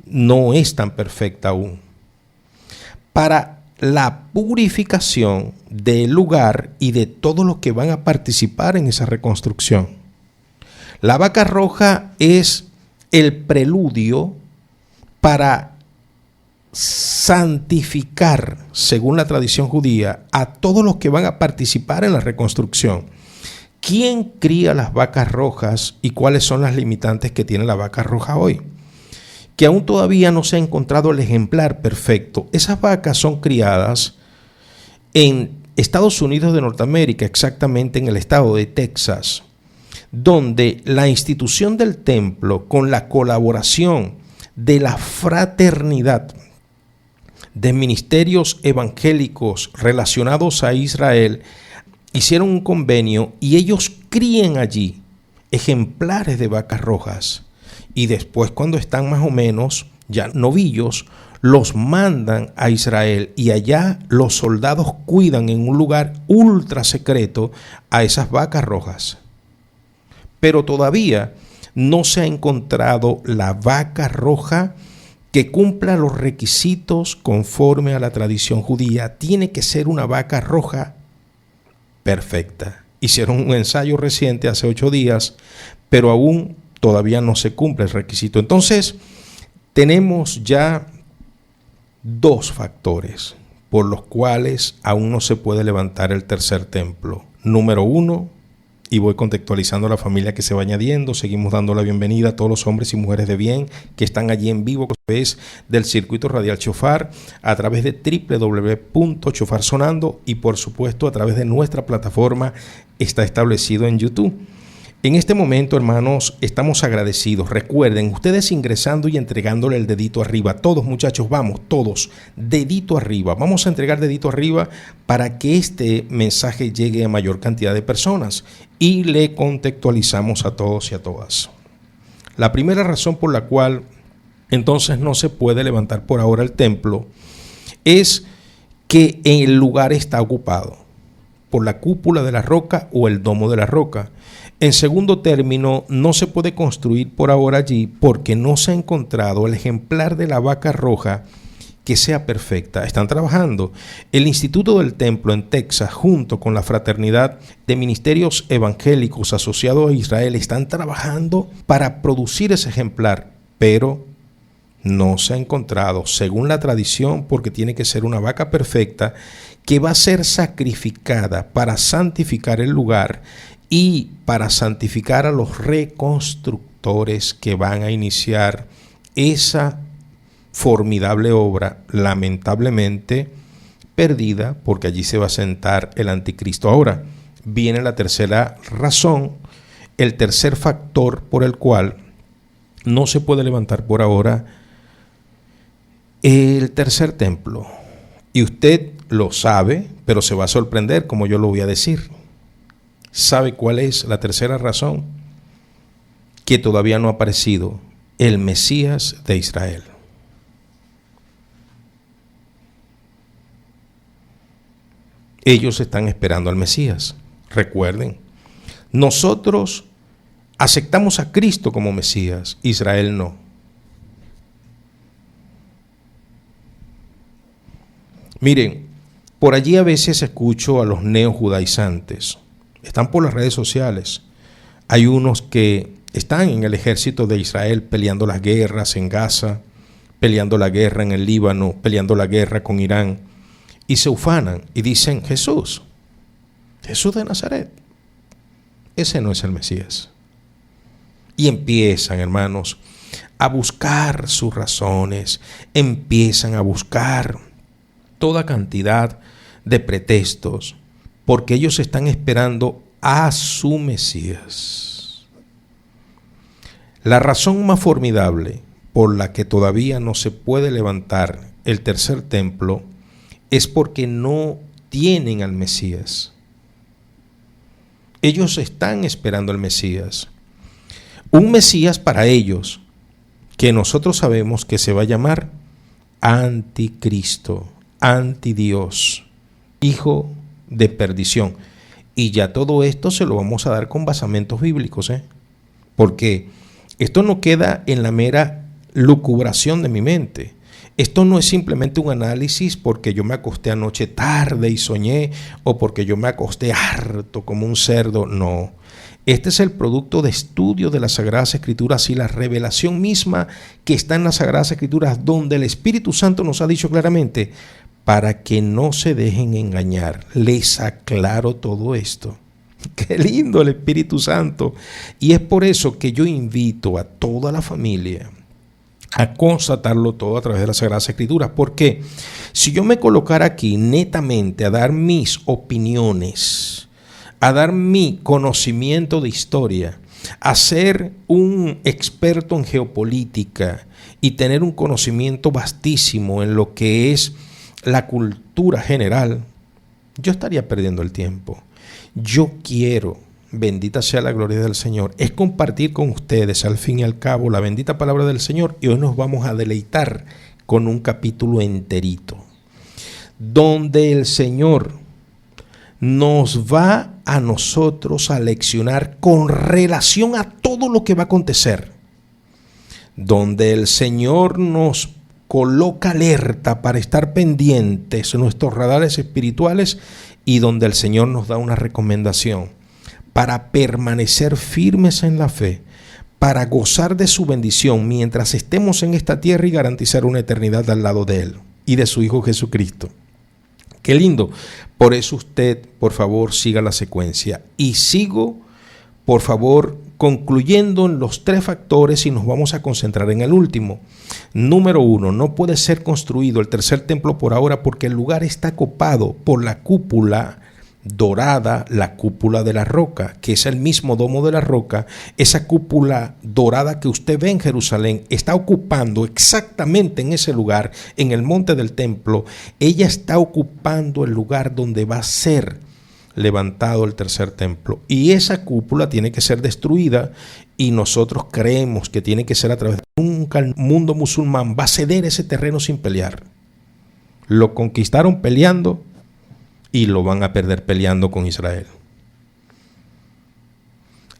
no es tan perfecta aún. Para la purificación del lugar y de todos los que van a participar en esa reconstrucción. La vaca roja es el preludio para santificar, según la tradición judía, a todos los que van a participar en la reconstrucción. ¿Quién cría las vacas rojas y cuáles son las limitantes que tiene la vaca roja hoy? Que aún todavía no se ha encontrado el ejemplar perfecto. Esas vacas son criadas en Estados Unidos de Norteamérica, exactamente en el estado de Texas, donde la institución del templo, con la colaboración de la fraternidad de ministerios evangélicos relacionados a Israel, hicieron un convenio y ellos crían allí ejemplares de vacas rojas. Y después, cuando están más o menos ya novillos, los mandan a Israel y allá los soldados cuidan en un lugar ultra secreto a esas vacas rojas. Pero todavía no se ha encontrado la vaca roja que cumpla los requisitos conforme a la tradición judía. Tiene que ser una vaca roja perfecta. Hicieron un ensayo reciente hace 8 días, pero aún todavía no se cumple el requisito. Entonces, tenemos ya 2 factores por los cuales aún no se puede levantar el tercer templo. Número 1, y voy contextualizando a la familia que se va añadiendo, seguimos dando la bienvenida a todos los hombres y mujeres de bien que están allí en vivo a través del circuito radial Shofar, a través de www.shofarsonando y por supuesto a través de nuestra plataforma está establecido en YouTube. En este momento, hermanos, estamos agradecidos. Recuerden, ustedes ingresando y entregándole el dedito arriba. Todos, muchachos, vamos, todos, dedito arriba. Vamos a entregar dedito arriba para que este mensaje llegue a mayor cantidad de personas y le contextualizamos a todos y a todas. La primera razón por la cual entonces no se puede levantar por ahora el templo es que el lugar está ocupado por la cúpula de la roca o el domo de la roca. En segundo término, no se puede construir por ahora allí porque no se ha encontrado el ejemplar de la vaca roja que sea perfecta. Están trabajando. El Instituto del Templo en Texas, junto con la Fraternidad de Ministerios Evangélicos asociados a Israel, están trabajando para producir ese ejemplar, pero no se ha encontrado, según la tradición, porque tiene que ser una vaca perfecta que va a ser sacrificada para santificar el lugar y para santificar a los reconstructores que van a iniciar esa formidable obra, lamentablemente perdida, porque allí se va a sentar el anticristo. Ahora viene la tercera razón, el tercer factor por el cual no se puede levantar por ahora el tercer templo. Y usted lo sabe, pero se va a sorprender como yo lo voy a decir. ¿Sabe cuál es la tercera razón? Que todavía no ha aparecido el Mesías de Israel. Ellos están esperando al Mesías. Recuerden, nosotros aceptamos a Cristo como Mesías, Israel no. Miren, por allí a veces escucho a los neojudaizantes. Están por las redes sociales. Hay unos que están en el ejército de Israel peleando las guerras en Gaza, peleando la guerra en el Líbano, peleando la guerra con Irán, y se ufanan y dicen: Jesús de Nazaret, ese no es el Mesías. Y empiezan, hermanos, a buscar sus razones, empiezan a buscar toda cantidad de pretextos, porque ellos están esperando a su Mesías. La razón más formidable por la que todavía no se puede levantar el tercer templo es porque no tienen al Mesías. Ellos están esperando al Mesías. Un Mesías para ellos, que nosotros sabemos que se va a llamar Anticristo, Antidios, hijo de perdición. Y ya todo esto se lo vamos a dar con basamentos bíblicos, porque esto no queda en la mera lucubración de mi mente. Esto no es simplemente un análisis porque yo me acosté anoche tarde y soñé, o porque yo me acosté harto como un cerdo. No, este es el producto de estudio de las Sagradas Escrituras y la revelación misma que está en las Sagradas Escrituras, donde el Espíritu Santo nos ha dicho claramente: para que no se dejen engañar, les aclaro todo esto. Qué lindo el Espíritu Santo. Y es por eso que yo invito a toda la familia a constatarlo todo a través de las Sagradas Escrituras. Porque si yo me colocara aquí netamente a dar mis opiniones, a dar mi conocimiento de historia, a ser un experto en geopolítica y tener un conocimiento vastísimo en lo que es la cultura general, yo estaría perdiendo el tiempo. Yo quiero, bendita sea la gloria del Señor, es compartir con ustedes al fin y al cabo la bendita palabra del Señor, y hoy nos vamos a deleitar con un capítulo enterito, donde el Señor nos va a nosotros a leccionar con relación a todo lo que va a acontecer, donde el Señor nos coloca alerta para estar pendientes en nuestros radares espirituales, y donde el Señor nos da una recomendación para permanecer firmes en la fe, para gozar de su bendición mientras estemos en esta tierra y garantizar una eternidad al lado de Él y de su Hijo Jesucristo. Qué lindo. Por eso usted, por favor, siga la secuencia. Y sigo, por favor, concluyendo en los 3 factores, y nos vamos a concentrar en el último. Número 1, no puede ser construido el tercer templo por ahora porque el lugar está copado por la cúpula dorada, la cúpula de la roca, que es el mismo domo de la roca. Esa cúpula dorada que usted ve en Jerusalén está ocupando exactamente en ese lugar, en el monte del templo. Ella está ocupando el lugar donde va a ser levantado el tercer templo, y esa cúpula tiene que ser destruida, y nosotros creemos que tiene que ser a través de un mundo musulmán. Va a ceder ese terreno sin pelear. Lo conquistaron peleando y lo van a perder peleando con Israel.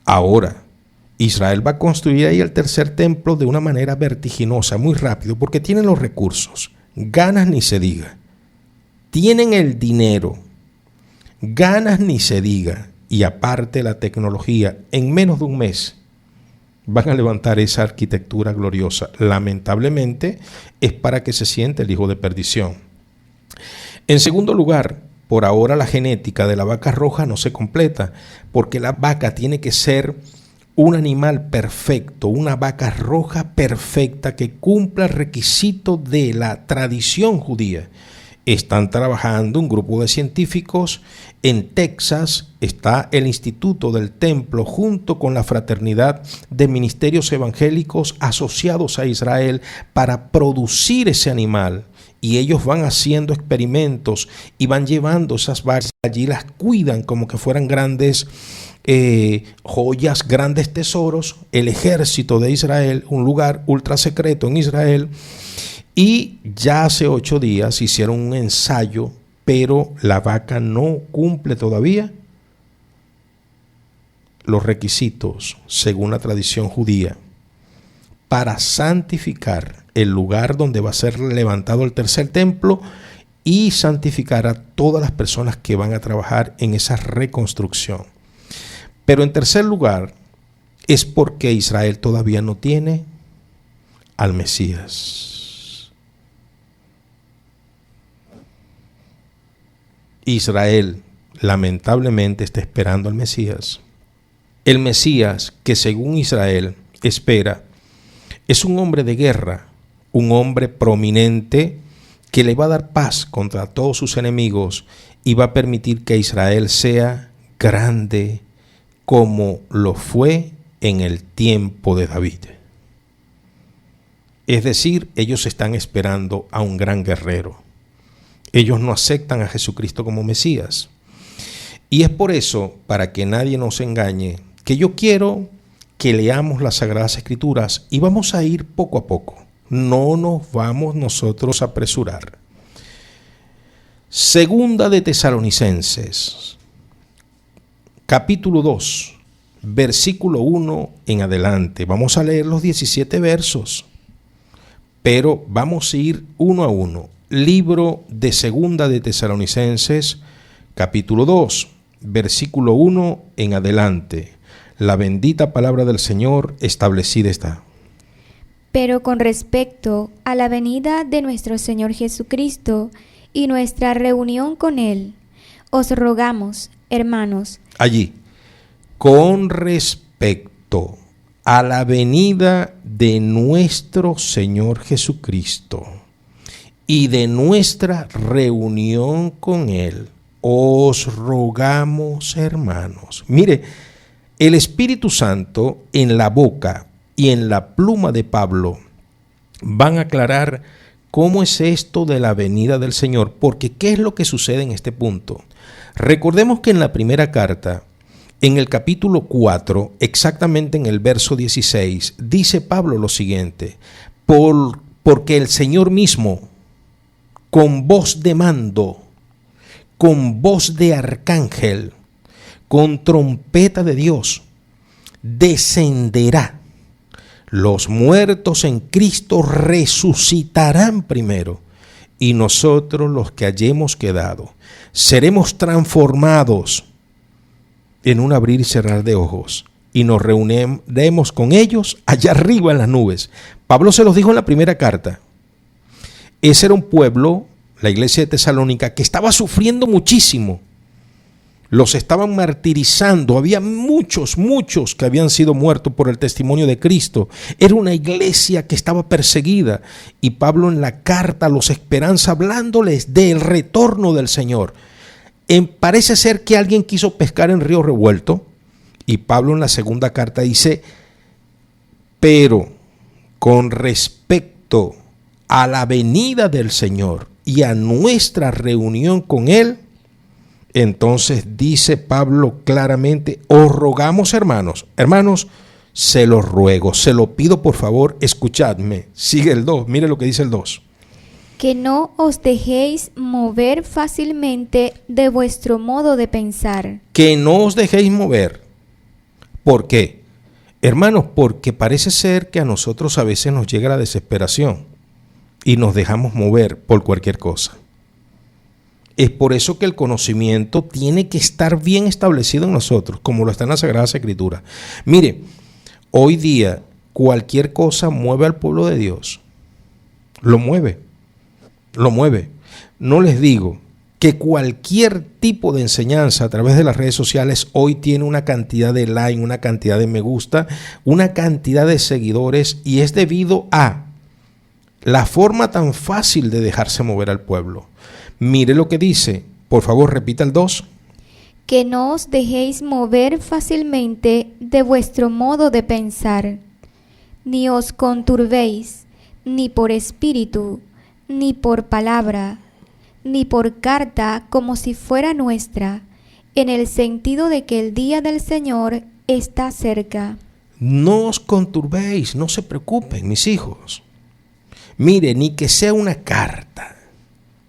Ahora, Israel va a construir ahí el tercer templo de una manera vertiginosa, muy rápido, porque tienen los recursos, ganas ni se diga, tienen el dinero, ganas ni se diga, y aparte la tecnología. En menos de un mes van a levantar esa arquitectura gloriosa. Lamentablemente es para que se siente el hijo de perdición. En segundo lugar, por ahora la genética de la vaca roja no se completa, porque la vaca tiene que ser un animal perfecto, una vaca roja perfecta que cumpla el requisito de la tradición judía. Están trabajando un grupo de científicos en Texas, está el Instituto del Templo junto con la Fraternidad de Ministerios Evangélicos asociados a Israel para producir ese animal. Y ellos van haciendo experimentos y van llevando esas vacas allí, las cuidan como que fueran grandes joyas, grandes tesoros. El ejército de Israel, un lugar ultra secreto en Israel. Y ya hace 8 días hicieron un ensayo, pero la vaca no cumple todavía los requisitos, según la tradición judía, para santificar el lugar donde va a ser levantado el tercer templo y santificar a todas las personas que van a trabajar en esa reconstrucción. Pero en tercer lugar, es porque Israel todavía no tiene al Mesías. Israel lamentablemente está esperando al Mesías. El Mesías que según Israel espera es un hombre de guerra, un hombre prominente que le va a dar paz contra todos sus enemigos y va a permitir que Israel sea grande como lo fue en el tiempo de David. Es decir, ellos están esperando a un gran guerrero. Ellos no aceptan a Jesucristo como Mesías. Y es por eso, para que nadie nos engañe, que yo quiero que leamos las Sagradas Escrituras y vamos a ir poco a poco. No nos vamos nosotros a apresurar. Segunda de Tesalonicenses, capítulo 2, versículo 1 en adelante. Vamos a leer los 17 versos, pero vamos a ir uno a uno. Libro de Segunda de Tesalonicenses, capítulo 2, versículo 1 en adelante. La bendita palabra del Señor establecida está.
Pero con respecto a la venida de nuestro Señor Jesucristo y nuestra reunión con Él, os rogamos, hermanos.
Allí, con respecto a la venida de nuestro Señor Jesucristo y de nuestra reunión con Él, os rogamos, hermanos. Mire, el Espíritu Santo en la boca y en la pluma de Pablo van a aclarar cómo es esto de la venida del Señor, porque ¿qué es lo que sucede en este punto? Recordemos que en la primera carta, en el capítulo 4, exactamente en el verso 16, dice Pablo lo siguiente: porque el Señor mismo, con voz de mando, con voz de arcángel, con trompeta de Dios, descenderá. Los muertos en Cristo resucitarán primero, y nosotros, los que hayamos quedado, seremos transformados en un abrir y cerrar de ojos, y nos reuniremos con ellos allá arriba en las nubes. Pablo se los dijo en la primera carta. Ese era un pueblo, la iglesia de Tesalónica, que estaba sufriendo muchísimo. Los estaban martirizando. Había muchos que habían sido muertos por el testimonio de Cristo. Era una iglesia que estaba perseguida. Y Pablo en la carta los esperanza, hablándoles del retorno del Señor. Parece ser que alguien quiso pescar en río revuelto. Y Pablo en la segunda carta dice: pero con respecto a la venida del Señor y a nuestra reunión con Él, entonces dice Pablo claramente: os rogamos, hermanos, se los ruego, se lo pido por favor, escuchadme. Sigue el 2, mire lo que dice el 2.
Que no os dejéis mover fácilmente de vuestro modo de pensar.
Que no os dejéis mover. ¿Por qué? Hermanos, porque parece ser que a nosotros a veces nos llega la desesperación y nos dejamos mover por cualquier cosa. Es por eso que el conocimiento tiene que estar bien establecido en nosotros, como lo está en la Sagrada Escritura. Mire, hoy día cualquier cosa mueve al pueblo de Dios. Lo mueve. No les digo que cualquier tipo de enseñanza a través de las redes sociales hoy tiene una cantidad de like, una cantidad de me gusta, una cantidad de seguidores, y es debido a la forma tan fácil de dejarse mover al pueblo. Mire lo que dice, por favor repita el 2.
Que no os dejéis mover fácilmente de vuestro modo de pensar, ni os conturbéis, ni por espíritu, ni por palabra, ni por carta como si fuera nuestra, en el sentido de que el día del Señor está cerca.
No os conturbéis, no se preocupen, mis hijos. Mire, ni que sea una carta,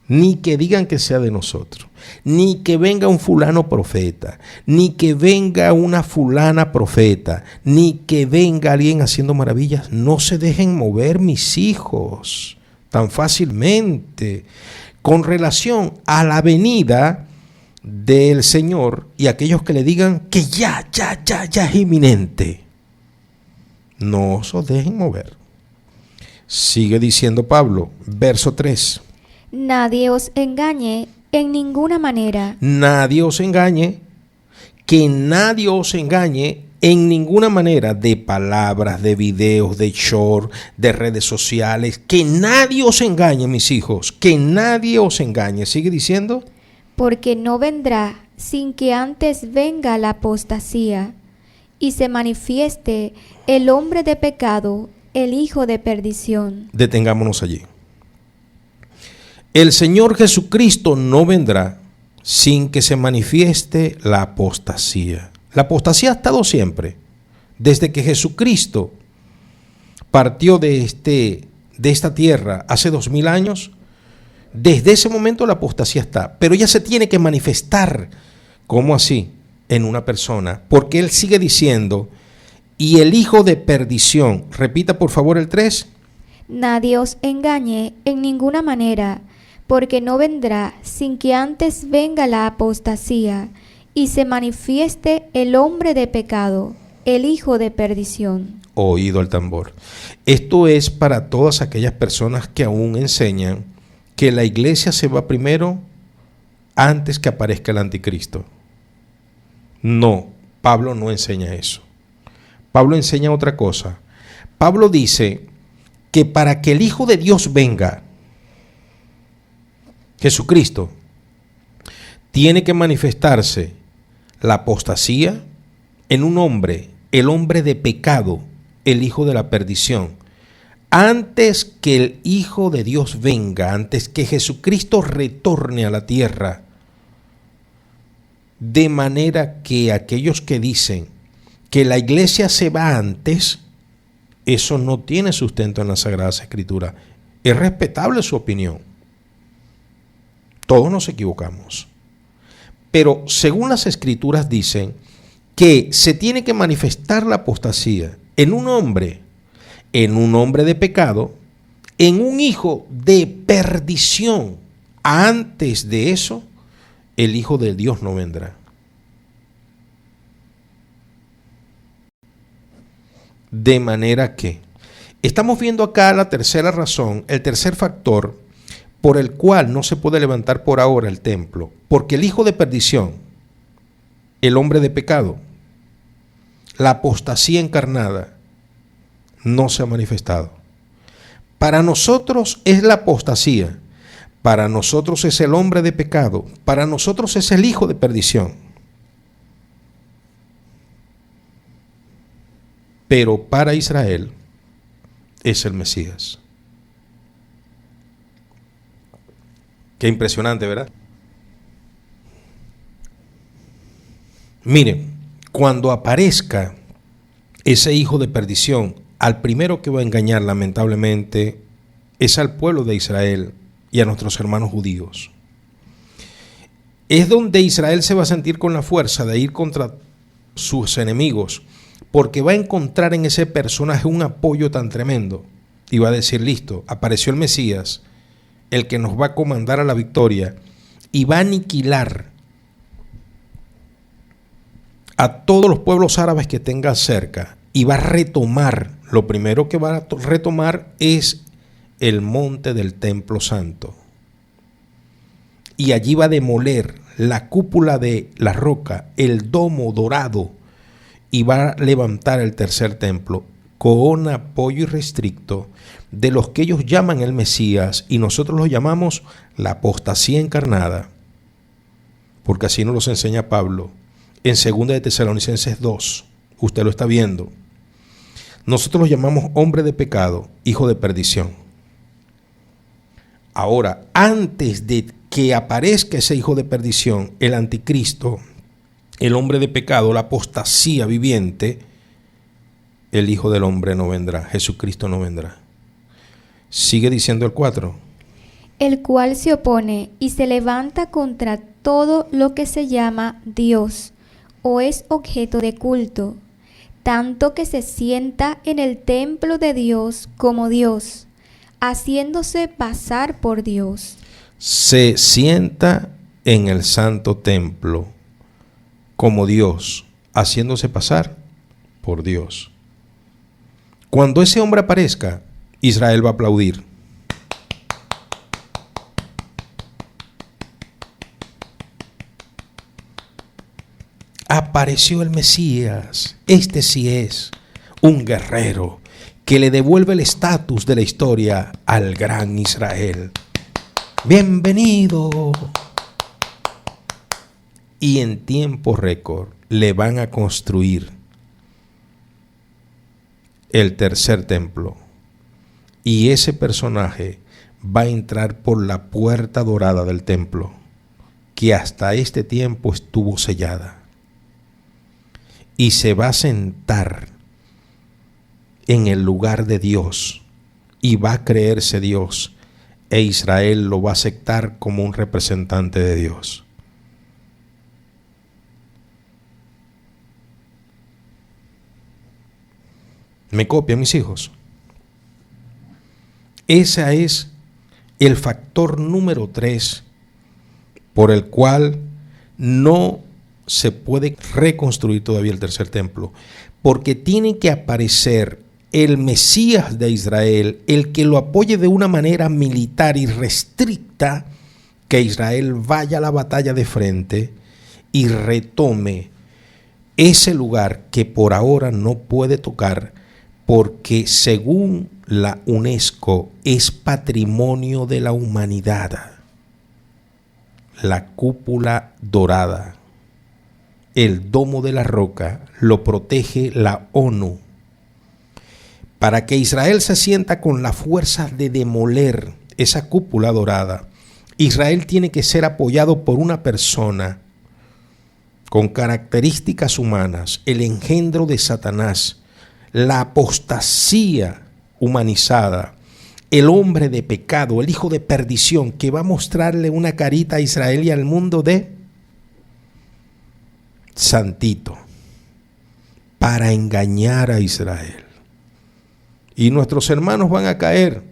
ni que digan que sea de nosotros, ni que venga un fulano profeta, ni que venga una fulana profeta, ni que venga alguien haciendo maravillas. No se dejen mover, mis hijos, tan fácilmente, con relación a la venida del Señor y aquellos que le digan que ya es inminente. No os dejen mover. Sigue diciendo Pablo, verso 3.
Nadie os engañe en ninguna manera.
Nadie os engañe, que nadie os engañe en ninguna manera, de palabras, de videos, de short, de redes sociales. Que nadie os engañe, mis hijos, que nadie os engañe. Sigue diciendo.
Porque no vendrá sin que antes venga la apostasía y se manifieste el hombre de pecado, el hijo de perdición.
Detengámonos allí. El Señor Jesucristo no vendrá sin que se manifieste la apostasía. La apostasía ha estado siempre. Desde que Jesucristo partió de esta tierra hace 2000 años, desde ese momento la apostasía está. Pero ella se tiene que manifestar. ¿Cómo así? En una persona. Porque Él sigue diciendo, y el hijo de perdición. Repita por favor el 3.
Nadie os engañe en ninguna manera, porque no vendrá sin que antes venga la apostasía y se manifieste el hombre de pecado, el hijo de perdición.
Oído al tambor. Esto es para todas aquellas personas que aún enseñan que la iglesia se va primero antes que aparezca el anticristo. No, Pablo no enseña eso. Pablo enseña otra cosa. Pablo dice que para que el Hijo de Dios venga, Jesucristo, tiene que manifestarse la apostasía en un hombre, el hombre de pecado, el hijo de la perdición. Antes que el Hijo de Dios venga, antes que Jesucristo retorne a la tierra, de manera que aquellos que dicen que la iglesia se va antes, eso no tiene sustento en las Sagradas Escrituras. Es respetable su opinión. Todos nos equivocamos. Pero según las Escrituras dicen que se tiene que manifestar la apostasía en un hombre de pecado, en un hijo de perdición. Antes de eso, el Hijo de Dios no vendrá. De manera que estamos viendo acá la tercera razón, el tercer factor por el cual no se puede levantar por ahora el templo, porque el hijo de perdición, el hombre de pecado, la apostasía encarnada, no se ha manifestado. Para nosotros es la apostasía, para nosotros es el hombre de pecado, para nosotros es el hijo de perdición. Pero para Israel es el Mesías. Qué impresionante, ¿verdad? Miren, cuando aparezca ese hijo de perdición, al primero que va a engañar, lamentablemente, es al pueblo de Israel y a nuestros hermanos judíos. Es donde Israel se va a sentir con la fuerza de ir contra sus enemigos, porque va a encontrar en ese personaje un apoyo tan tremendo y va a decir, listo, apareció el Mesías, el que nos va a comandar a la victoria y va a aniquilar a todos los pueblos árabes que tenga cerca y va a retomar, lo primero que va a retomar es el monte del templo santo. Y allí va a demoler la cúpula de la roca, el domo dorado, y va a levantar el tercer templo con apoyo irrestricto de los que ellos llaman el Mesías y nosotros lo llamamos la apostasía encarnada, porque así nos los enseña Pablo en 2 de Tesalonicenses 2, usted lo está viendo. Nosotros lo llamamos hombre de pecado, hijo de perdición. Ahora, antes de que aparezca ese hijo de perdición, el anticristo, el hombre de pecado, la apostasía viviente, el Hijo del Hombre no vendrá, Jesucristo no vendrá. Sigue diciendo el 4.
El cual se opone y se levanta contra todo lo que se llama Dios o es objeto de culto, tanto que se sienta en el templo de Dios como Dios, haciéndose pasar por Dios.
Se sienta en el santo templo como Dios, haciéndose pasar por Dios. Cuando ese hombre aparezca, Israel va a aplaudir. Apareció el Mesías, este sí es un guerrero que le devuelve el estatus de la historia al gran Israel. Bienvenido. Y en tiempo récord le van a construir el tercer templo. Y ese personaje va a entrar por la puerta dorada del templo, que hasta este tiempo estuvo sellada. Y se va a sentar en el lugar de Dios y va a creerse Dios, e Israel lo va a aceptar como un representante de Dios. ¿Me copian, mis hijos? Ese es el factor número 3 por el cual no se puede reconstruir todavía el tercer templo, porque tiene que aparecer el Mesías de Israel, el que lo apoye de una manera militar y restricta, que Israel vaya a la batalla de frente y retome ese lugar que por ahora no puede tocar, porque según la UNESCO es patrimonio de la humanidad. la cúpula dorada. El domo de la roca lo protege la ONU. Para que Israel se sienta con la fuerza de demoler esa cúpula dorada, Israel tiene que ser apoyado por una persona con características humanas, el engendro de Satanás, la apostasía humanizada, el hombre de pecado, el hijo de perdición, que va a mostrarle una carita a Israel y al mundo de santito, para engañar a Israel. Y nuestros hermanos van a caer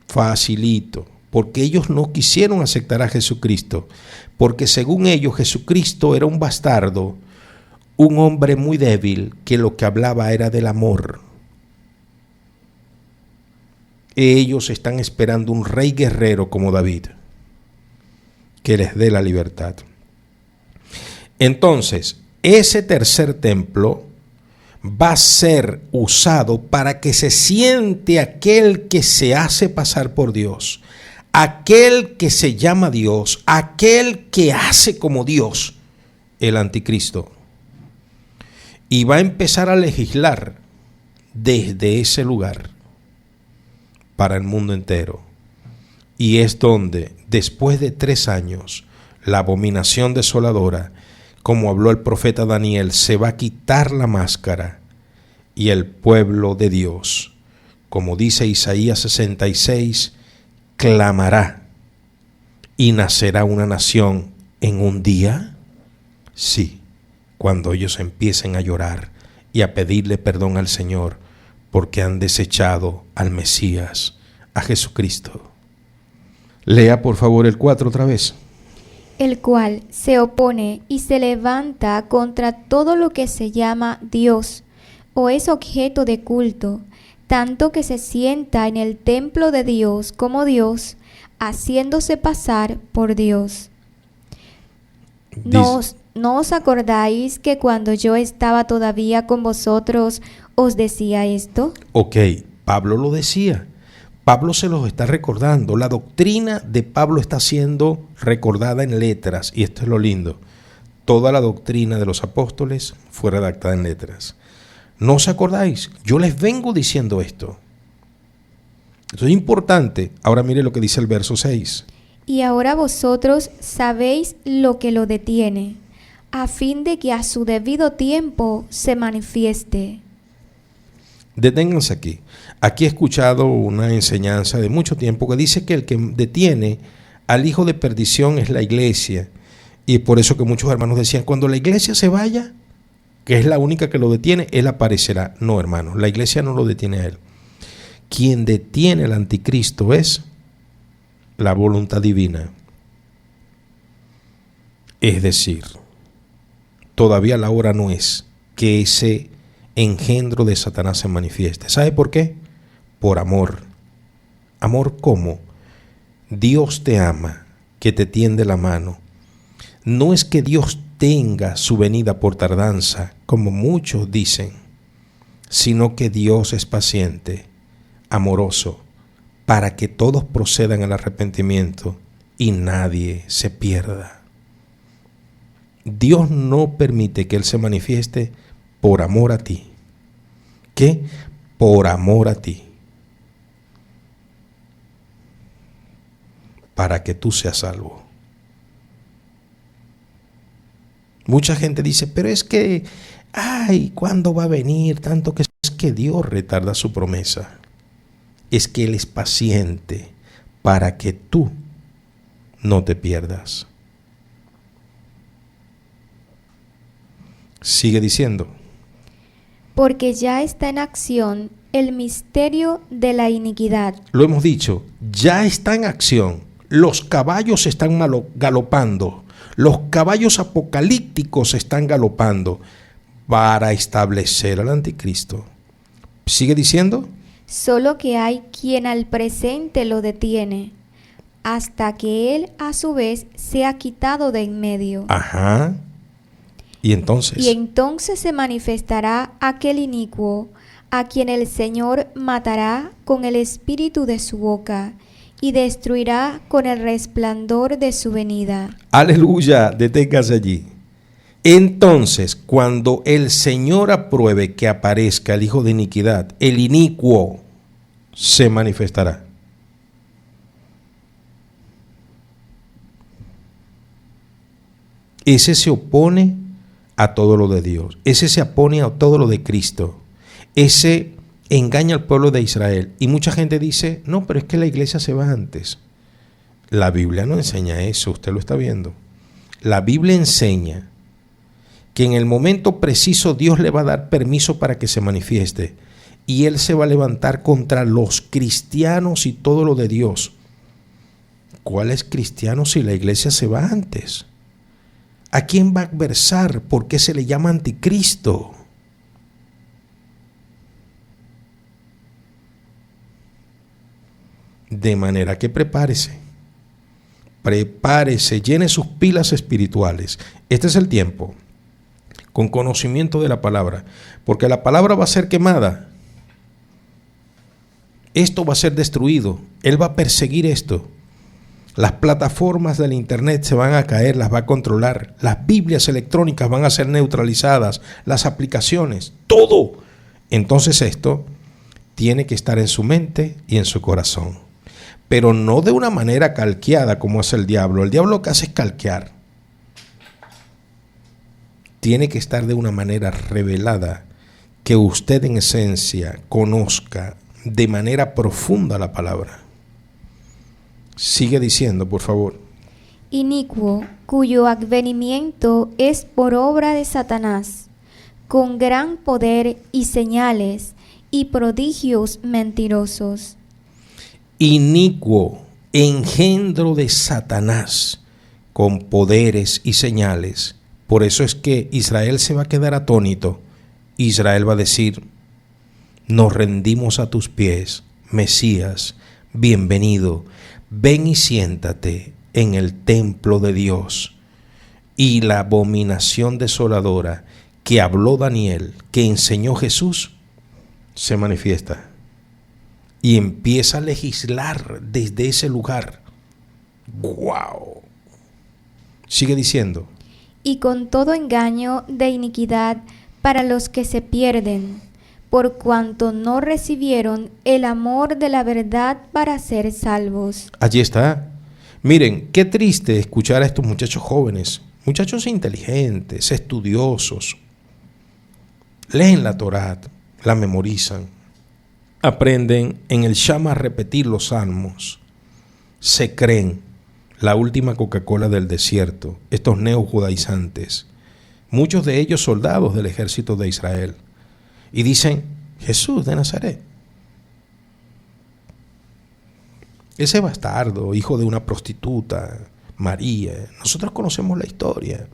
facilito, porque ellos no quisieron aceptar a Jesucristo, porque según ellos Jesucristo era un bastardo, un hombre muy débil, que lo que hablaba era del amor. Ellos están esperando un rey guerrero como David, que les dé la libertad. Entonces, ese tercer templo va a ser usado para que se siente aquel que se hace pasar por Dios, aquel que se llama Dios, aquel que hace como Dios, el anticristo. Y va a empezar a legislar desde ese lugar para el mundo entero. Y es donde, después de 3 años, la abominación desoladora, como habló el profeta Daniel, se va a quitar la máscara y el pueblo de Dios, como dice Isaías 66, clamará y nacerá una nación en un día. Sí, cuando ellos empiecen a llorar y a pedirle perdón al Señor porque han desechado al Mesías, a Jesucristo. Lea por favor el 4 otra vez.
El cual se opone y se levanta contra todo lo que se llama Dios o es objeto de culto, tanto que se sienta en el templo de Dios como Dios, haciéndose pasar por Dios. ¿No os acordáis que cuando yo estaba todavía con vosotros os decía esto?
Ok, Pablo lo decía. Pablo se los está recordando. La doctrina de Pablo está siendo recordada en letras. Y esto es lo lindo. Toda la doctrina de los apóstoles fue redactada en letras. ¿No os acordáis? Yo les vengo diciendo esto. Esto es importante. Ahora mire lo que dice el verso 6.
Y ahora vosotros sabéis lo que lo detiene, a fin de que a su debido tiempo se manifieste.
Deténganse aquí. Aquí he escuchado una enseñanza de mucho tiempo que dice que el que detiene al hijo de perdición es la iglesia. Y por eso que muchos hermanos decían, cuando la iglesia se vaya, que es la única que lo detiene, él aparecerá. No, hermanos, la iglesia no lo detiene a él. Quien detiene al anticristo es la voluntad divina. Es decir, todavía la hora no es que ese engendro de Satanás se manifieste. ¿Sabe por qué? Por amor. ¿Amor cómo? Dios te ama, que te tiende la mano. No es que Dios tenga su venida por tardanza, como muchos dicen, sino que Dios es paciente, amoroso, para que todos procedan al arrepentimiento y nadie se pierda. Dios no permite que Él se manifieste por amor a ti. ¿Qué? Por amor a ti. Para que tú seas salvo. Mucha gente dice, pero es que, ay, ¿cuándo va a venir? Tanto que es que Dios retarda su promesa. Es que Él es paciente para que tú no te pierdas. Sigue diciendo.
Porque ya está en acción el misterio de la iniquidad.
Lo hemos dicho, ya está en acción. Los caballos están galopando. Los caballos apocalípticos están galopando para establecer al anticristo. ¿Sigue diciendo?
Solo que hay quien al presente lo detiene, hasta que él a su vez sea quitado de en medio.
Ajá. Y entonces
se manifestará aquel inicuo, a quien el Señor matará con el espíritu de su boca, y destruirá con el resplandor de su venida.
Aleluya, deténgase allí. Entonces, cuando el Señor apruebe que aparezca el hijo de iniquidad, el inicuo se manifestará. Ese se opone a todo lo de Dios. Ese se opone a todo lo de Cristo. Ese engaña al pueblo de Israel. Y mucha gente dice, no, pero es que la iglesia se va antes. La Biblia no enseña eso, usted lo está viendo. La Biblia enseña que en el momento preciso Dios le va a dar permiso para que se manifieste. Y Él se va a levantar contra los cristianos y todo lo de Dios. ¿Cuáles cristianos si la iglesia se va antes? ¿A quién va a adversar? ¿Por qué se le llama anticristo? De manera que prepárese, llene sus pilas espirituales. Este es el tiempo, con conocimiento de la palabra, porque la palabra va a ser quemada. Esto va a ser destruido. Él va a perseguir esto. Las plataformas del internet se van a caer, las va a controlar. Las Biblias electrónicas van a ser neutralizadas, las aplicaciones, todo. Entonces esto tiene que estar en su mente y en su corazón. Pero no de una manera calqueada como hace el diablo. El diablo lo que hace es calquear. Tiene que estar de una manera revelada, que usted en esencia conozca de manera profunda la palabra. Sigue diciendo, por favor.
Inicuo, cuyo advenimiento es por obra de Satanás, con gran poder y señales y prodigios mentirosos.
Inicuo, engendro de Satanás, con poderes y señales. Por eso es que Israel se va a quedar atónito. Israel va a decir, nos rendimos a tus pies, Mesías, bienvenido. Ven y siéntate en el templo de Dios. Y la abominación desoladora que habló Daniel, que enseñó Jesús, se manifiesta. Y empieza a legislar desde ese lugar. ¡Wow! Sigue diciendo.
Y con todo engaño de iniquidad para los que se pierden, por cuanto no recibieron el amor de la verdad para ser salvos.
Allí está. Miren, qué triste escuchar a estos muchachos jóvenes, muchachos inteligentes, estudiosos. Leen la Torá, la memorizan, aprenden en el Shama a repetir los salmos, se creen la última Coca-Cola del desierto, estos neojudaizantes, muchos de ellos soldados del ejército de Israel. Y dicen, Jesús de Nazaret, ese bastardo, hijo de una prostituta, María, nosotros conocemos la historia.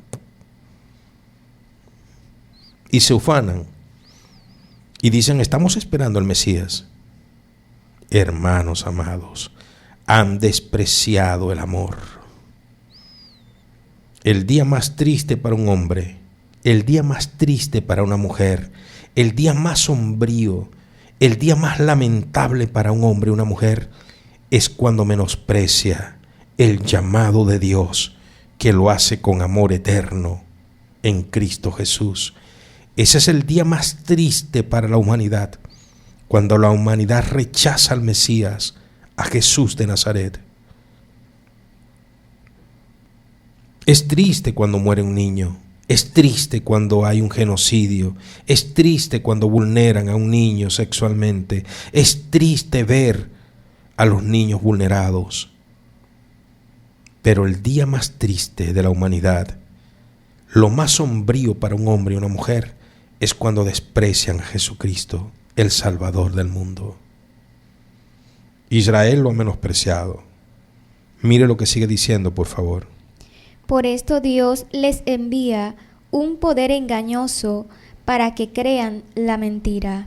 Y se ufanan y dicen, estamos esperando al Mesías. Hermanos amados, han despreciado el amor. El día más triste para un hombre, el día más triste para una mujer, el día más sombrío, el día más lamentable para un hombre y una mujer es cuando menosprecia el llamado de Dios, que lo hace con amor eterno en Cristo Jesús. Ese es el día más triste para la humanidad, cuando la humanidad rechaza al Mesías, a Jesús de Nazaret. Es triste cuando muere un niño. Es triste cuando hay un genocidio. Es triste cuando vulneran a un niño sexualmente. Es triste ver a los niños vulnerados. Pero el día más triste de la humanidad, lo más sombrío para un hombre y una mujer, es cuando desprecian a Jesucristo, el Salvador del mundo. Israel lo ha menospreciado. Mire lo que sigue diciendo, por favor.
Por esto Dios les envía un poder engañoso para que crean la mentira,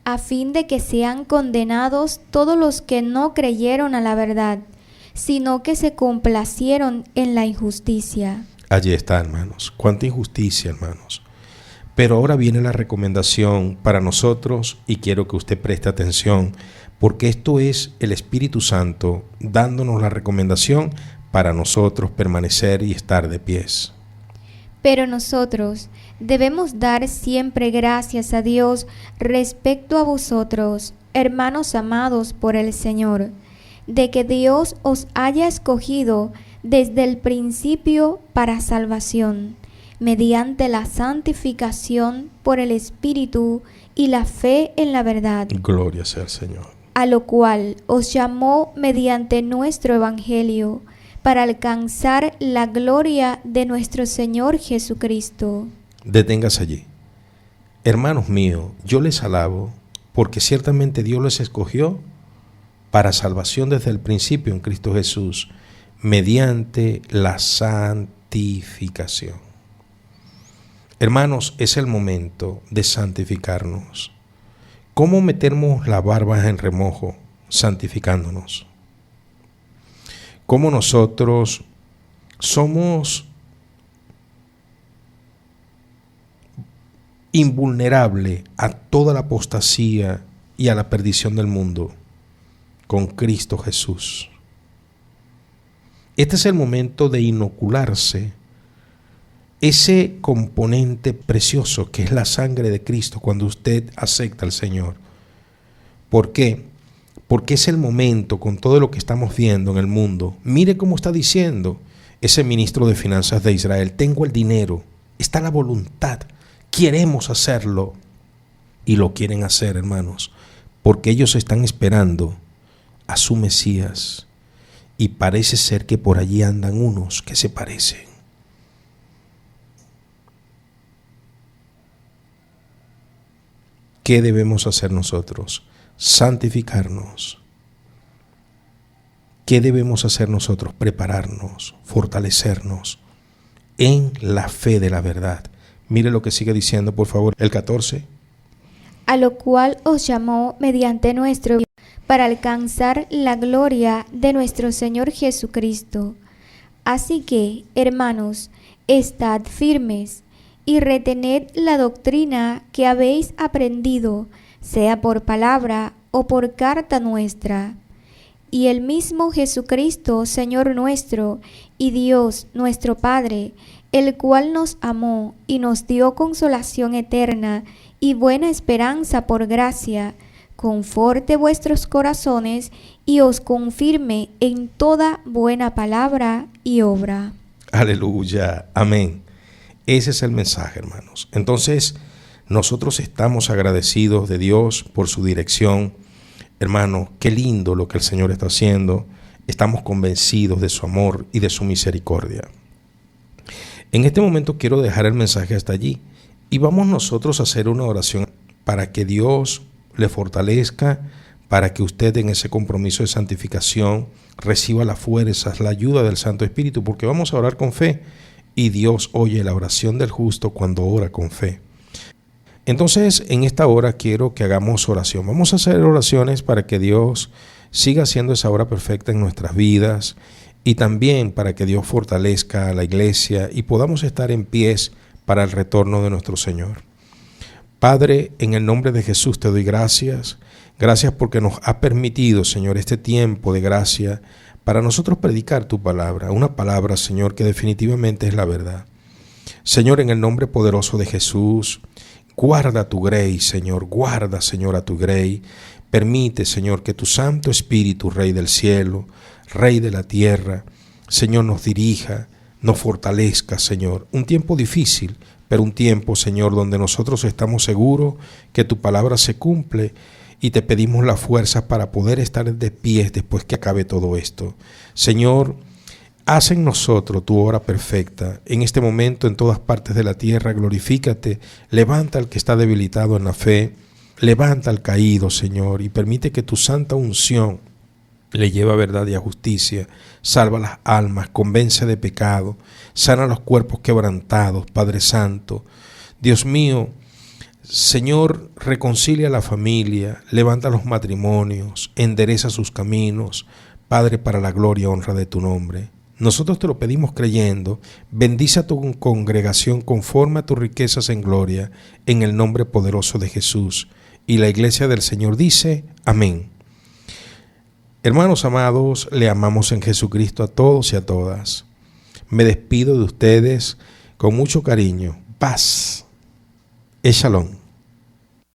a fin de que sean condenados todos los que no creyeron a la verdad, sino que se complacieron en la injusticia.
Allí está, hermanos. Cuánta injusticia, hermanos. Pero ahora viene la recomendación para nosotros y quiero que usted preste atención, porque esto es el Espíritu Santo dándonos la recomendación para nosotros permanecer y estar de pies.
Pero nosotros debemos dar siempre gracias a Dios respecto a vosotros, hermanos amados por el Señor, de que Dios os haya escogido desde el principio para salvación, mediante la santificación por el Espíritu y la fe en la verdad.
Gloria sea al Señor.
A lo cual os llamó mediante nuestro Evangelio, para alcanzar la gloria de nuestro Señor Jesucristo.
Deténgase allí. Hermanos míos, yo les alabo, porque ciertamente Dios les escogió para salvación desde el principio en Cristo Jesús, mediante la santificación. Hermanos, es el momento de santificarnos. ¿Cómo metemos la barba en remojo? Santificándonos. ¿Cómo nosotros somos invulnerables a toda la apostasía y a la perdición del mundo? Con Cristo Jesús. Este es el momento de inocularse ese componente precioso que es la sangre de Cristo cuando usted acepta al Señor. ¿Por qué? Porque es el momento, con todo lo que estamos viendo en el mundo. Mire cómo está diciendo ese ministro de Finanzas de Israel: tengo el dinero, está la voluntad, queremos hacerlo. Y lo quieren hacer, hermanos, porque ellos están esperando a su Mesías. Y parece ser que por allí andan unos que se parecen. ¿Qué debemos hacer nosotros? Santificarnos. ¿Qué debemos hacer nosotros? Prepararnos, fortalecernos en la fe de la verdad. Mire lo que sigue diciendo, por favor, el 14.
A lo cual os llamó mediante nuestro para alcanzar la gloria de nuestro Señor Jesucristo. Así que, hermanos, estad firmes y retened la doctrina que habéis aprendido, sea por palabra o por carta nuestra. Y el mismo Jesucristo, Señor nuestro, y Dios nuestro Padre, el cual nos amó y nos dio consolación eterna y buena esperanza por gracia, conforte vuestros corazones y os confirme en toda buena palabra y obra.
Aleluya, amén. Ese es el mensaje, hermanos. Entonces, nosotros estamos agradecidos de Dios por su dirección. Hermano, qué lindo lo que el Señor está haciendo. Estamos convencidos de su amor y de su misericordia. En este momento quiero dejar el mensaje hasta allí y vamos nosotros a hacer una oración para que Dios le fortalezca, para que usted en ese compromiso de santificación reciba las fuerzas, la ayuda del Santo Espíritu, porque vamos a orar con fe y Dios oye la oración del justo cuando ora con fe. Entonces, en esta hora quiero que hagamos oración. Vamos a hacer oraciones para que Dios siga haciendo esa obra perfecta en nuestras vidas y también para que Dios fortalezca a la iglesia y podamos estar en pies para el retorno de nuestro Señor. Padre, en el nombre de Jesús te doy gracias. Gracias porque nos ha permitido, Señor, este tiempo de gracia para nosotros predicar tu palabra. Una palabra, Señor, que definitivamente es la verdad. Señor, en el nombre poderoso de Jesús, guarda tu grey, Señor. Guarda, Señor, a tu grey. Permite, Señor, que tu Santo Espíritu, Rey del cielo, Rey de la tierra, Señor, nos dirija, nos fortalezca, Señor. Un tiempo difícil, pero un tiempo, Señor, donde nosotros estamos seguros que tu palabra se cumple y te pedimos la fuerza para poder estar de pie después que acabe todo esto. Señor, haz en nosotros tu obra perfecta. En este momento, en todas partes de la tierra, glorifícate. Levanta al que está debilitado en la fe. Levanta al caído, Señor, y permite que tu santa unción le lleve a verdad y a justicia. Salva las almas, convence de pecado, sana los cuerpos quebrantados, Padre Santo. Dios mío, Señor, reconcilia a la familia, levanta los matrimonios, endereza sus caminos, Padre, para la gloria y honra de tu nombre. Nosotros te lo pedimos creyendo. Bendice a tu congregación conforme a tus riquezas en gloria, en el nombre poderoso de Jesús. Y la iglesia del Señor dice, amén. Hermanos amados, le amamos en Jesucristo a todos y a todas. Me despido de ustedes con mucho cariño. Paz. Shalom.